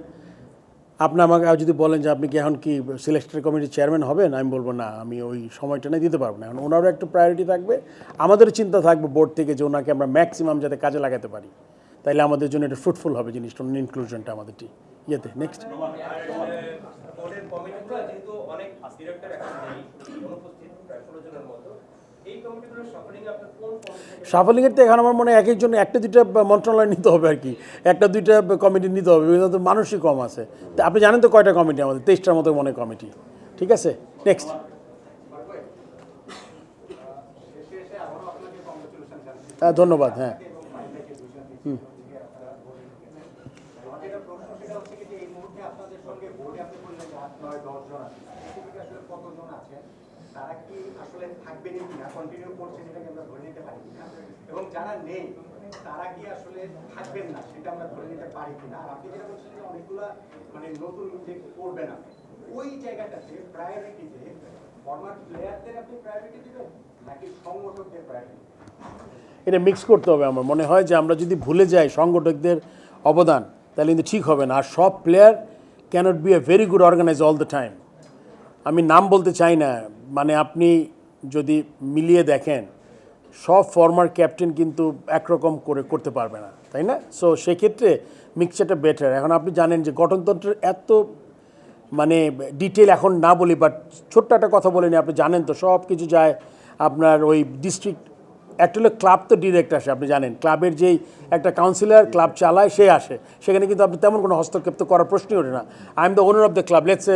আপনি আমাকে যদি বলেন যে আপনি কি এখন কি সিলেকশন কমিটির চেয়ারম্যান হবেন, আমি বলবো না, আমি ওই সময়টা নিয়ে দিতে পারবো না। এখন ওনারও একটা প্রায়োরিটি থাকবে, আমাদেরও চিন্তা থাকবে বোর্ড থেকে যে ওনাকে আমরা ম্যাক্সিমাম যাতে কাজে লাগাতে পারি, তাইলে আমাদের জন্য এটা ফ্রুটফুল হবে জিনিসটা, ইনক্লুশনটা আমাদের ইয়েতে। নেক্সট বোর্ডের কমিটিগুলো যেহেতু অনেক ডিরেক্টর এখন নেই, অনুপস্থিত প্রায় 16 জনের মতো, এই কমিটিগুলোর সাফলিং এ আপনার কোন কমিটি? সাফলিংয়ের তো এখন আমার মনে হয় এক একজন একটা দুইটা মন্ত্রণালয় নিতে হবে আর কি, একটা দুইটা কমিটি নিতে হবে, বিভিন্ন তো মানুষই কম আছে। তা আপনি জানেন তো কয়টা কমিটি আমাদের, 23টার মতো মনে কমিটি। ঠিক আছে, নেক্সট। হ্যাঁ ধন্যবাদ। হ্যাঁ যেটা প্রশ্ন সেটা হচ্ছে কি যে এই মুহূর্তে আপনাদের সঙ্গে বোর্ডে আপনি বললেন যে 8, 9, 10 জন আছে, স্পেসিফিক আসলে কতজন আছেন, তারা কি আসলে থাকবেন কিনা, কন্টিনিউ করছে সেটাকে আমরা ধরে নিতে পারি কিনা, এবং যারা নেই তারা কি আসলে থাকবেন না সেটা আমরা ধরে নিতে পারি কিনা। আর আপনি যেটা বলছেন যে অনেকগুলা মানে নতুন উদ্যোগ করবেন আপনি, ওই জায়গাটাতে প্রায়োরিটিতে ফরমার প্লেয়ারদের আপনি প্রায়োরিটি দিবেন নাকি সংগঠকদের প্রায়োরিটি? এটা মিক্স করতে হবে। আমার মনে হয় যে আমরা যদি ভুলে যাই সংগঠকদের অবদান, তাহলে কিন্তু ঠিক হবে না। আর সব player cannot be a very good organise all the time. আমি নাম বলতে চাই না, মানে আপনি যদি মিলিয়ে দেখেন সব ফর্মার ক্যাপ্টেন কিন্তু একরকম করে করতে পারবে না, তাই না? সো সেক্ষেত্রে মিক্সচারটা বেটার। এখন আপনি জানেন যে গঠনতন্ত্রের এত মানে ডিটেল এখন না বলি, বাট ছোট্ট একটা কথা বলে নিই, আপনি জানেন তো সব কিছু যায় আপনার ওই ডিস্ট্রিক্ট, একটা হলো ক্লাব তো ডিরেক্ট আসে, আপনি জানেন ক্লাবের যেই একটা কাউন্সিলর ক্লাব চালায় সে আসে, সেখানে কিন্তু আপনি তেমন কোনো হস্তক্ষেপ তো করার প্রশ্নই ওঠে না। I am the owner of the club, let's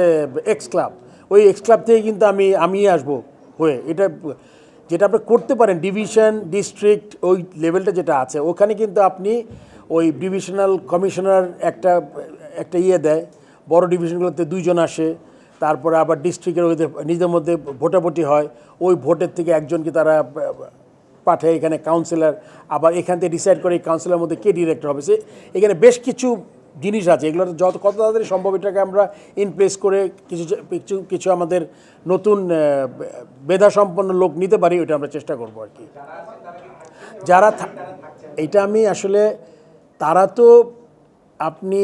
x club, ওই এক্স ক্লাব থেকে কিন্তু আমি আসবো হয়ে, এটা যেটা আপনি করতে পারেন ডিভিশন ডিস্ট্রিক্ট ওই লেভেলটা যেটা আছে ওখানে কিন্তু আপনি ওই ডিভিশনাল কমিশনার একটা ইয়ে দেয়, বড় ডিভিশনগুলোতে 2 জন আসে, তারপরে আবার ডিস্ট্রিক্টের ওদের নিজেদের মধ্যে ভোটাভুটি হয়, ওই ভোটের থেকে একজনকে তারা পাঠায় এখানে কাউন্সিলর, আবার এখান থেকে ডিসাইড করে এই কাউন্সিলরের মধ্যে কে ডিরেক্টর হবে। সে এখানে বেশ কিছু জিনিস আছে, এগুলো কত তাড়াতাড়ি সম্ভব এটাকে আমরা ইনপ্লেস করে কিছু কিছু আমাদের নতুন মেধাসম্পন্ন লোক নিতে পারি, ওইটা আমরা চেষ্টা করবো আর কি। যারা এইটা আমি আসলে তারা তো আপনি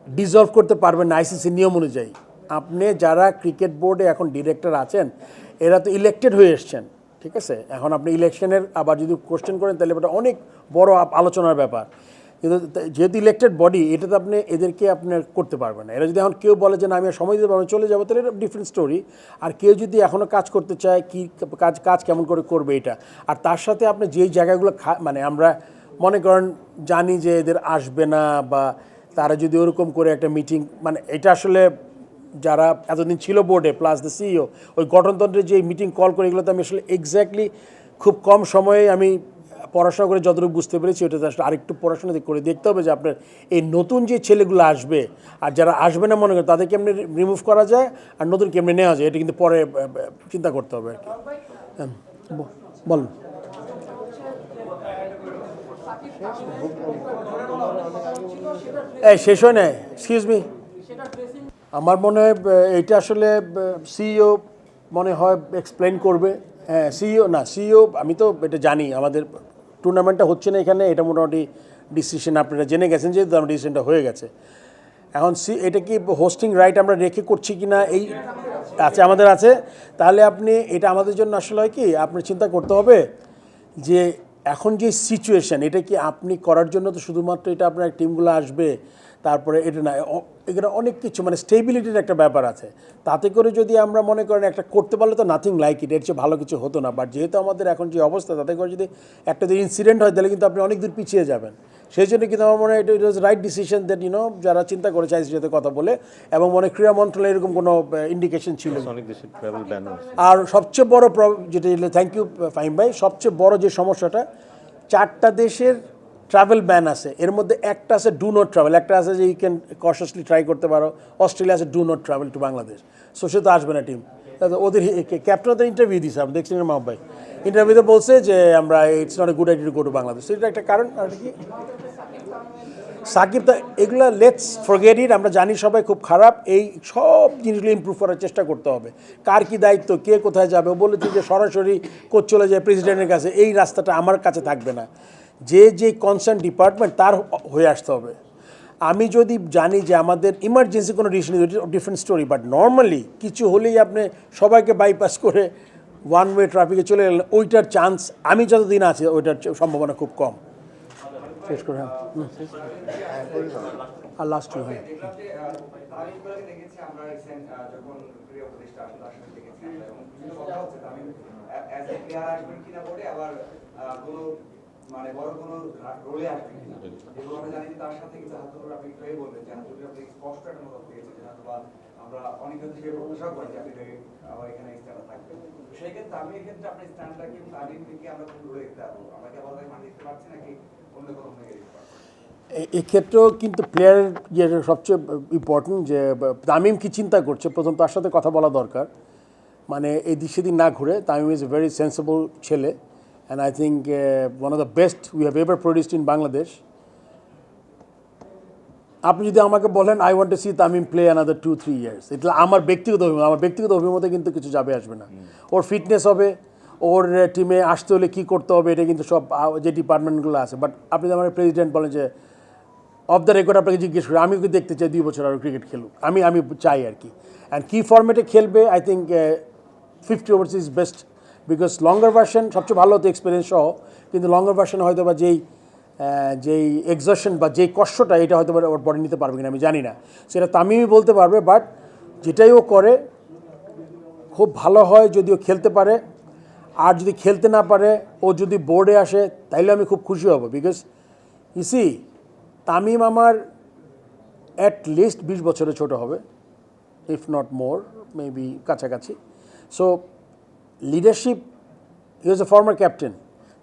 ডিজলভ করতে পারবেন না আইসিসি নিয়ম অনুযায়ী। আপনি যারা ক্রিকেট বোর্ডে এখন ডিরেক্টর আছেন এরা তো ইলেক্টেড হয়ে এসছেন, ঠিক আছে? এখন আপনি ইলেকশনের আবার যদি কোশ্চেন করেন তাহলে এটা অনেক বড় আলোচনার ব্যাপার, কিন্তু যেহেতু ইলেক্টেড বডি এটাতে আপনি এদেরকে আপনার করতে পারবেন না। এরা যদি এখন কেউ বলে যে না আমি সময় দিতে পারবো চলে যাবো, তাহলে এটা ডিফারেন্ট স্টোরি। আর কেউ যদি এখনও কাজ করতে চায়, কি কাজ কেমন করে করবে এটা, আর তার সাথে আপনি যেই জায়গাগুলো মানে আমরা মনে করেন জানি যে এদের আসবে না, বা তারা যদি ওরকম করে একটা মিটিং, মানে এটা আসলে যারা এতদিন ছিল বোর্ডে প্লাস দ্য সিইও ওই গঠনতন্ত্রের যে মিটিং কল করে, এগুলোতে আমি আসলে এক্স্যাক্টলি খুব কম সময়ে আমি পড়াশোনা করে যতটুকু বুঝতে পেরেছি, ওটাতে আসলে আরেকটু পড়াশোনা করে দেখতে হবে যে আপনার এই নতুন যে ছেলেগুলো আসবে আর যারা আসবে না মনে করেন তাদের কেমনি রিমুভ করা যায় আর নতুন কেমনি নেওয়া যায়, এটা কিন্তু পরে চিন্তা করতে হবে আর কি। বলুন। এই শেষ হয় না, এক্সকিউজ মি, আমার মনে হয় এইটা আসলে সিইও মনে হয় এক্সপ্লেন করবে। হ্যাঁ সিইও আমি তো এটা জানি, আমাদের টুর্নামেন্টটা হচ্ছে না এখানে, এটা মোটামুটি ডিসিশন আপনারা জেনে গেছেন, যেহেতু আমার ডিসিশনটা হয়ে গেছে। এখন এটা কি হোস্টিং রাইট আমরা রেখে করছি কি না, এই আছে আমাদের আছে, তাহলে আপনি এটা আমাদের জন্য আসলে হয় কি আপনার চিন্তা করতে হবে যে এখন যে সিচুয়েশান এটা কি আপনি করার জন্য তো শুধুমাত্র এটা আপনার টিমগুলো আসবে, তারপরে এটা না, এখানে অনেক কিছু মানে স্টেবিলিটির একটা ব্যাপার আছে। তাতে করে যদি আমরা মনে করেন একটা করতে পারলে তো নাথিং লাইক ইট, এর চেয়ে ভালো কিছু হতো না। বাট যেহেতু আমাদের এখন যে অবস্থা, তাতে করে যদি একটা যদি ইনসিডেন্ট হয় তাহলে কিন্তু আপনি অনেক দূর পিছিয়ে যাবেন। সেই জন্য কিন্তু আমার মনে হয় এটা ইট ওয়াজ রাইট ডিসিশন দ্যাট যারা চিন্তা করেছে আইসিসির সাথে কথা বলে, এবং মনে ক্রীড়া মন্ত্রণালয় এরকম কোনো ইন্ডিকেশন ছিল। আর সবচেয়ে বড় যেটা থ্যাংক ইউ ফাহিম ভাই, সবচেয়ে বড় যে সমস্যাটা 4টা দেশের ট্রাভেল ব্যান আছে, এর মধ্যে একটা আছে ডু নট ট্রাভেল, একটা আছে যে ইউ ক্যান কশাসলি ট্রাই করতে পারো। অস্ট্রেলিয়া আছে do not travel to Bangladesh, so সে তো আসবে না টিম। ওদের ক্যাপ্টেন ইন্টারভিউ দিয়েছে, আমি দেখছি না মাহবুব ভাই ইন্টারভিউতে বলছে যে আমরা it's not a good idea to go to Bangladesh. এটা একটা কারণ। আর কি সাকিব তা এগুলো লেটস ফরগেট ইট, আমরা জানি সবাই খুব খারাপ, এই সব জিনিসগুলো ইমপ্রুভ করার চেষ্টা করতে হবে। কার কী দায়িত্ব, কে কোথায় যাবে, ও বলেছে যে সরাসরি কোচ চলে যায় প্রেসিডেন্টের কাছে, এই রাস্তাটা আমার কাছে থাকবে না, যে কনসার্ন ডিপার্টমেন্ট তার হয়ে আসতে হবে। আমি যদি জানি যে আমাদের ইমার্জেন্সি কোনো decision, different story, but normally কিছু হলেই আপনি সবাইকে বাইপাস করে ওয়ান ওয়ে ট্রাফিকে চলে গেলেন, ওইটার চান্স আমি যতদিন আছি ওইটার সম্ভাবনা খুব কম। শেষ করে হ্যাঁ আর লাস্ট হ্যাঁ দেখলাম যে তামিমকে দেখেছি আমরা রিসেন্ট যখন ক্রীড়া উপদেষ্টা আসলে তার সাথে দেখেছি আমরা, এবং বিভিন্ন কথা হচ্ছে তামিম অ্যাজ এ প্লেয়ার আসবেন কিনা বলে, আবার কোনো মানে বড় কোনো রোলে আসবেন কিনা। এবং আমরা জানি যে তার সাথে কিন্তু হাতুর আপনি একটু বলবেন যে হাতুর আপনি স্পষ্ট একটা মত পেয়েছেন যে হয়তো আমরা অনেকজন থেকে প্রত্যাশা করি যে আপনি আবার এখানে স্ট্যান্ডার্ড থাকবেন। তো সেই ক্ষেত্রে আমি এক্ষেত্রে আপনি স্ট্যান্ডটা কি তামিম থেকে আমরা কোন রোলে দেখতে পারবো, আমরা কি আবার মানে দেখতে পাচ্ছি নাকি অন্য কোনো থেকে দেখতে পারবো? এক্ষেত্রেও কিন্তু প্লেয়ারের যে সবচেয়ে ইম্পর্টেন্ট যে তামিম কি চিন্তা করছে, প্রথম তার সাথে কথা বলা দরকার, মানে এই দিক সেদিক না ঘুরে। Tamim is a very sensible ছেলে, and I think one of the best we have ever produced in Bangladesh. আপনি যদি আমাকে বলেন I want to see Tamim play another 2-3 years, এটা আমার ব্যক্তিগত অভিমতে কিন্তু কিছু যাবে আসবে না। ওর ফিটনেস হবে, ওর টিমে আসতে হলে কী করতে হবে, এটা কিন্তু সব যে ডিপার্টমেন্টগুলো আছে। বাট আপনি যদি আমার প্রেসিডেন্ট বলেন যে অফ দ্য রেকর্ড আপনাকে জিজ্ঞেস করি, আমি ওকে দেখতে চাই 2 বছর আরও ক্রিকেট খেলুক, আমি চাই আর কি। অ্যান্ড কী ফর্মেটে খেলবে, I think 50 ওভার্স is best, because longer version সবচেয়ে ভালো হতো এক্সপিরিয়েন্স সহ, কিন্তু লঙ্গার ভার্সনে হয়তো বা যেই এক্সশন বা যেই কষ্টটা, এটা হয়তো ওর বডি নিতে পারবে কিনা আমি জানি না, সেটা তামিমই বলতে পারবে। বাট যেটাই ও করে খুব ভালো হয় যদি ও খেলতে পারে, আর যদি খেলতে না পারে ও যদি বোর্ডে আসে তাইলে আমি খুব খুশি হব, বিকজ ইসি তামিম আমার অ্যাট লিস্ট 20 বছরের ছোট হবে, ইফ নট মোর, মেবি কাছাকাছি। সো লিডারশিপ, হি ওয়াজ এ ফর্মার ক্যাপ্টেন,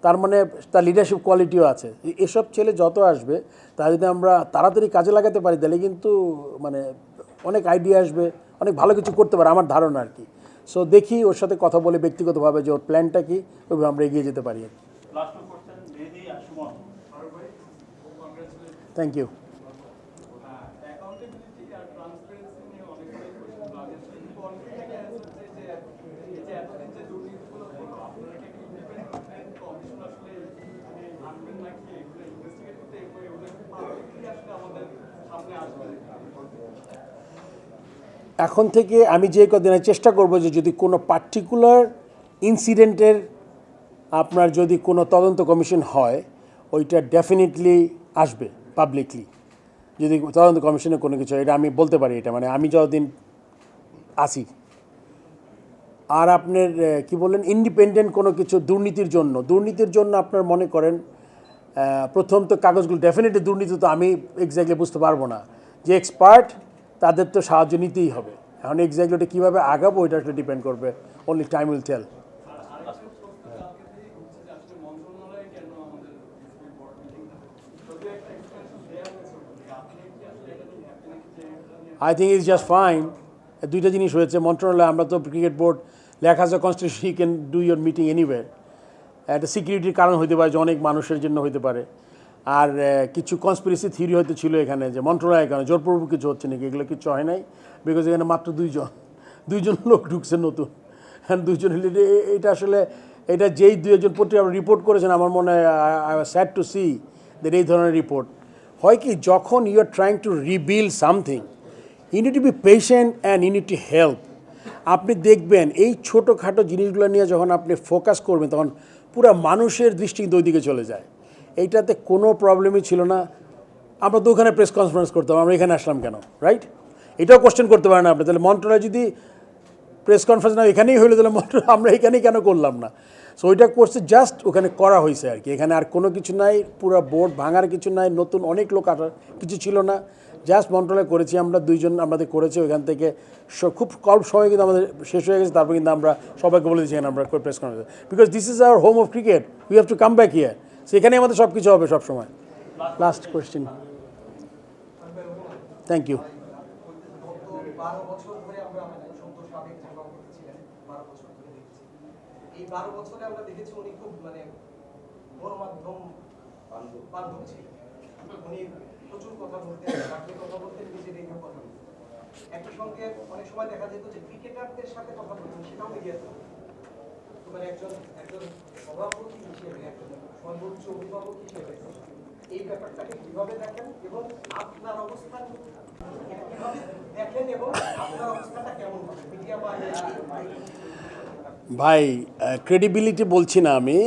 তার মানে তার লিডারশিপ কোয়ালিটিও আছে। এসব ছেলে যত আসবে তা যদি আমরা তাড়াতাড়ি কাজে লাগাতে পারি তাহলে কিন্তু মানে অনেক আইডিয়া আসবে, অনেক ভালো কিছু করতে পারে আমার ধারণা আর কি। সো দেখি ওর সাথে কথা বলে ব্যক্তিগতভাবে যে ওর প্ল্যানটা কি, ওইভাবে আমরা এগিয়ে যেতে পারি। Thank you. অ্যাকাউন্টেবিলিটি আর ট্রান্সপারেন্সি নিয়ে অনেকগুলো কোশ্চেন আছে, কিন্তু অনেকে হচ্ছে যে এই যে এতদিন যে দুর্নীতিগুলো হলো, আপনারা কি ইন্ডিপেন্ডেন্ট কমিশন আসলে আনবেন নাকি এগুলো ইনভেস্টিগেট করতে, এগুলো পাবলিকলি আসলে আমাদের সামনে আসবে? এখন থেকে আমি যে কদিনের চেষ্টা করব যে যদি কোনো পার্টিকুলার ইনসিডেন্টের আপনার যদি কোনো তদন্ত কমিশন হয়, ওইটা ডেফিনেটলি আসবে পাবলিকলি। যদি তদন্ত কমিশনে কোনো কিছু, এটা আমি বলতে পারি, এটা মানে আমি যতদিন আসি। আর আপনার কি বললেন, ইন্ডিপেন্ডেন্ট কোনো কিছু দুর্নীতির জন্য আপনার মনে করেন প্রথম তো কাগজগুলো ডেফিনেটলি দুর্নীতি তো আমি এক্স্যাক্টলি বুঝতে পারবো না, যে এক্সপার্ট তাদের তো সাহায্য নিতেই হবে। এখন এক্স্যাক্টলি ওটা কীভাবে আগাবো ওইটা আসলে ডিপেন্ড করবে, only time will tell. I think it's just fine. দুইটা জিনিস হয়েছে মন্ত্রণালয়, আমরা তো ক্রিকেট বোর্ড লেখা আছে constitution, you can do your meeting anywhere. একটা সিকিউরিটির কারণ হতে পারে যে অনেক মানুষের জন্য হতে পারে, আর কিছু কনস্পিরেসি থিওরি হয়তো ছিল এখানে যে মন্ত্রণালয়ের কারণে জোরপূর্বক কিছু হচ্ছে নাকি, এগুলো কিছু হয় নাই, বিকজ এখানে মাত্র দুইজন লোক ঢুকছে নতুন, হ্যাঁ 2 জন। এটা আসলে এটা যেই 2-1 পত্রিকা রিপোর্ট করেছেন, আমার মনে হয় I was sad to see that এই ধরনের রিপোর্ট হয়। কি যখন you are trying to rebuild something, you need to be patient and you need to help. আপনি দেখবেন এই ছোটোখাটো জিনিসগুলো নিয়ে যখন আপনি ফোকাস করবেন তখন পুরো মানুষের দৃষ্টি কিন্তু ওইদিকে চলে যায়। এইটাতে কোনো প্রবলেমই ছিল না। আমরা তো ওখানে প্রেস কনফারেন্স করতাম, আমরা এখানে আসলাম কেন, রাইট? এটাও কোশ্চেন করতে পারেন আপনি, তাহলে মন্ত্রণালয় যদি প্রেস কনফারেন্স না এখানেই হইলো তাহলে আমরা এখানেই কেন করলাম না? সো ওইটা করছে জাস্ট ওখানে করা হয়েছে আর কি, এখানে আর কোনো কিছু নাই, পুরো বোর্ড ভাঙার কিছু নাই, নতুন অনেক লোক আসার কিছু ছিল না, জাস্ট মন্ত্রণালয় করেছি আমরা 2 জন আমাদের করেছি। ওইখান থেকে খুব কম সময় কিন্তু আমাদের শেষ হয়ে গেছে, তারপর কিন্তু আমরা সবাইকে বলে দিচ্ছি এখানে আমরা press conference, because this is our home of cricket, we have to come back here. সেখানেই আমাদের সব কিছু হবে সবসময়। Last question. Thank you. গত 12 বছর ধরে আমরা সন্তোষ সাবেক সভাপতি ছিলেন, 12 বছর ধরে দেখছি। এই 12 বছরে আমরা দেখেছি উনি খুব গণমাধ্যম বান্ধব ছিলেন। উনি প্রচুর কথা বলতেন, রাখলে কথা বলতেন, নিজে রেখে কথা বলতেন। একই সঙ্গে অনেক সময় দেখা যেত যে ক্রিকেটারদের সাথে কথা বলতেন, সেটাও মিডিয়াতে একজন সভাপতি হিসেবে, একজন সর্বোচ্চ অভিভাবক হিসেবে এই ব্যাপারটাকে কিভাবে দেখেন এবং আপনার অবস্থান কিভাবে দেখেন এবং আপনার অবস্থাটা কেমন হবে মিডিয়া বা ভাই ক্রেডিবিলিটি বলছি না আমি,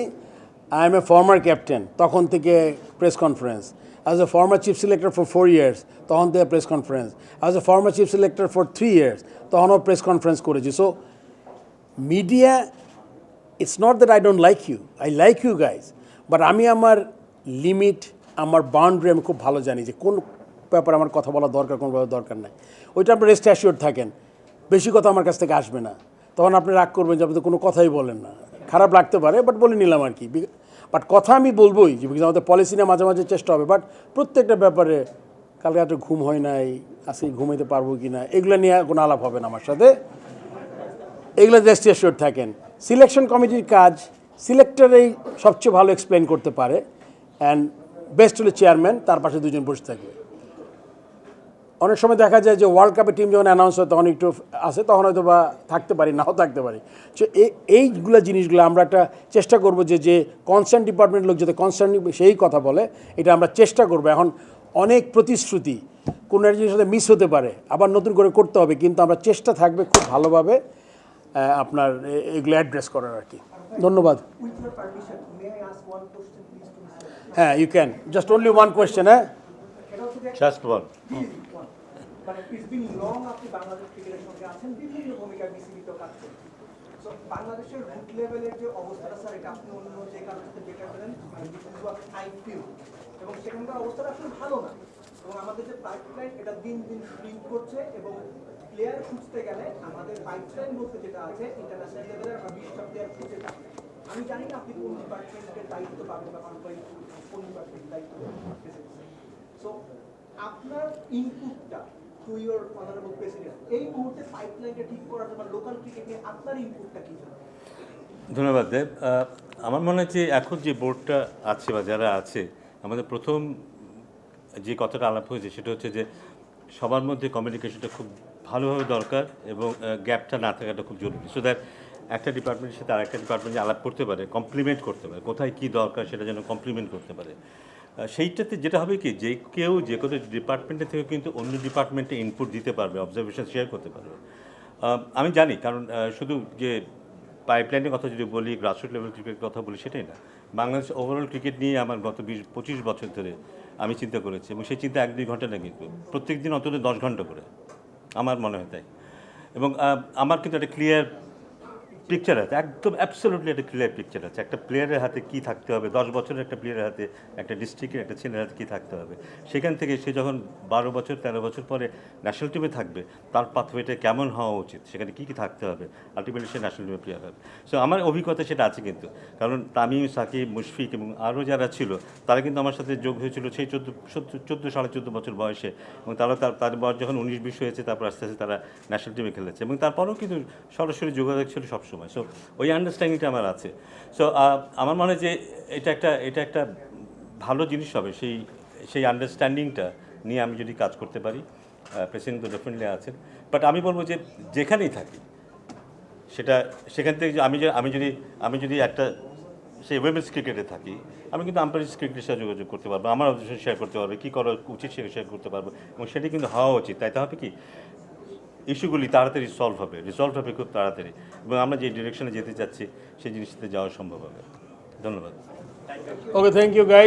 I am a former captain, তখন থেকে press conference. As a former chief selector for 4 years, তখন থেকে press conference. As a former chief selector for 3 years, তখনও প্রেস কনফারেন্স করেছি। So media, it's not that I don't like you, I like you guys, but আমি আমার limit, আমার boundary আমি খুব ভালো জানি যে কোন ব্যাপারে আমার কথা বলা দরকার, কোন ব্যাপারে দরকার নাই। ওইটা আপনি রেস্ট অ্যাসিওর থাকেন, বেশি কথা আমার কাছ থেকে আসবে না। তখন আপনি রাগ করবেন যে আপনি তো কোনো কথাই বলেন না, খারাপ লাগতে পারে, বাট বলে নিলাম আর কি। বাট কথা আমি বলবোই, যে বিকজ আমাদের পলিসি নিয়ে মাঝে মাঝে চেষ্টা হবে, বাট প্রত্যেকটা ব্যাপারে কালকে রাতে ঘুম হয় নাই, আজকে ঘুমাইতে পারবো কি না, এগুলো নিয়ে কোনো আলাপ হবে না আমার সাথে। এগুলো রেস্ট অ্যাসিওর থাকেন। সিলেকশন কমিটির কাজ সিলেক্টরেই সবচেয়ে ভালো এক্সপ্লেন করতে পারে, অ্যান্ড বেস্ট হলে চেয়ারম্যান, তার পাশে দুজন বসে থাকবে। অনেক সময় দেখা যায় যে ওয়ার্ল্ড কাপের টিম যখন অ্যানাউন্স হয় তখন একটু আসে, তখন হয়তো বা থাকতে পারি, নাও থাকতে পারি। সো এইগুলো জিনিসগুলো আমরা একটা চেষ্টা করবো যে কনসার্ন ডিপার্টমেন্টের লোক যাতে কনসার্ন সেই কথা বলে, এটা আমরা চেষ্টা করবো। এখন অনেক প্রতিশ্রুতি কোনো একটা জিনিসের সাথে মিস হতে পারে, আবার নতুন করে করতে হবে, কিন্তু আমরা চেষ্টা থাকবে খুব ভালোভাবে আপনার এগুলো অ্যাড্রেস করার আর কি। ধন্যবাদ। With your permission, may I ask one question please to Mr. হ্যাঁ, you can, just only one question. হ্যাঁ, এটা হচ্ছে যে just one. it's been long আপনি বাংলাদেশ ক্রিকেটের সঙ্গে আছেন, বিভিন্ন ভূমিকা বিসিবিতেও কাজ করছেন। সো বাংলাদেশের রুট লেভেলের যে অবস্থাটা স্যার, এটা আপনি অন্য যে কারোর সাথে বেটার করেন, this is what I feel. এবং সেখানকার অবস্থাটা আসলে ভালো না, এবং আমাদের যে পাইপলাইন এটা দিন দিন স্প্রিং করছে, এবং প্লেয়ার খুঁজতে গেলে আমাদের পাইপলাইন বলতে যেটা আছে ইন্টারন্যাশনাল লেভেলে আমরা 20টা প্লেয়ার খুঁজে পাই। আমি জানি না আপনি কোন ডিপার্টমেন্টের দায়িত্ব পাবেন বা কোন ডিপার্টমেন্টের দায়িত্ব পাবেন। সো আপনার ইনপুটটা টু ইউর অনারেবল প্রেসিডেন্ট, এই মুহূর্তে পাইপলাইনটা ঠিক করার জন্য লোকাল ক্রিকেটে আপনার ইনপুটটা কি? ধন্যবাদ দেব। আমার মনে হয় যে এখন যে বোর্ডটা আছে বা যারা আছে, আমাদের প্রথম যে কথাটা আলাপ হয়েছে সেটা হচ্ছে যে সবার মধ্যে কমিউনিকেশনটা খুব ভালোভাবে দরকার, এবং গ্যাপটা না থাকাটা খুব জরুরি। সো দ্যাট একটা ডিপার্টমেন্টের সাথে আরেকটা ডিপার্টমেন্ট আলাপ করতে পারে, কমপ্লিমেন্ট করতে পারে, কোথায় কী দরকার সেটা যেন কমপ্লিমেন্ট করতে পারে। সেইটাতে যেটা হবে কি, যে কেউ যে কোনো ডিপার্টমেন্টের থেকে কিন্তু অন্য ডিপার্টমেন্টে ইনপুট দিতে পারবে, অবজারভেশন শেয়ার করতে পারবে। আমি জানি, কারণ শুধু যে পাইপলাইনের কথা যদি বলি, গ্রাসরুট লেভেল ক্রিকেটের কথা বলি, সেটাই না, বাংলাদেশ ওভারঅল ক্রিকেট নিয়ে আমার গত 20-25 বছর ধরে আমি চিন্তা করেছি, এবং সেই চিন্তা 1-2 ঘন্টা না, কিন্তু প্রত্যেক দিন অন্তত 10 ঘন্টা করে, আমার মনে হয় তাই। এবং আমার কিন্তু একটা ক্লিয়ার পিকচার আছে, একদম অ্যাবসলিউটলি একটা ক্লিয়ার পিকচার আছে একটা প্লেয়ারের হাতে কী থাকতে হবে, 10 বছরের একটা প্লেয়ারের হাতে, একটা ডিস্ট্রিক্টের একটা ছেলের হাতে কী থাকতে হবে। সেখান থেকে সে যখন 12 বছর 13 বছর পরে ন্যাশনাল টিমে থাকবে, তার পাথওয়েটা কেমন হওয়া উচিত, সেখানে কী কী থাকতে হবে, আলটিমেটলি সে ন্যাশনাল টিমে প্লেয়ার হবে। সো আমার অভিজ্ঞতা সেটা আছে কিন্তু, কারণ তামিম, সাকিব, মুশফিক এবং আরও যারা ছিল তারা কিন্তু আমার সাথে যোগ হয়েছিল সেই 14 বছর বয়সে, এবং তাদের বয়স যখন 19-20 হয়েছে, তারপর আস্তে আস্তে তারা ন্যাশনাল টিমে খেলেছে, এবং তারপরেও কিন্তু সরাসরি যোগাযোগ ছিল সবসময়। সো ওই আন্ডারস্ট্যান্ডিংটা আমার আছে। সো আমার মনে হয় যে এটা একটা ভালো জিনিস হবে, সেই আন্ডারস্ট্যান্ডিংটা নিয়ে আমি যদি কাজ করতে পারি। প্রেসিডেন্ট তো ডেফিনেটলি আছেন, বাট আমি বলবো যে যেখানেই থাকি সেখান থেকে আমি যদি একটা সেই উইমেন্স ক্রিকেটে থাকি, আমি কিন্তু আম্পায়ার ক্রিকেটের সাথে যোগাযোগ করতে পারবো, আমার অবজেশন শেয়ার করতে পারবো, কী করা উচিত সেটা শেয়ার করতে পারবো, এবং সেটা কিন্তু হওয়া উচিত। তাই হবে কি, ইস্যুগুলি তাড়াতাড়ি রিসলভ হবে খুব তাড়াতাড়ি, এবং আমরা যে ডিরেকশনে যেতে চাচ্ছি সেই জিনিসটাতে যাওয়া সম্ভব হবে। ধন্যবাদ। ওকে, থ্যাংক ইউ গাইজ।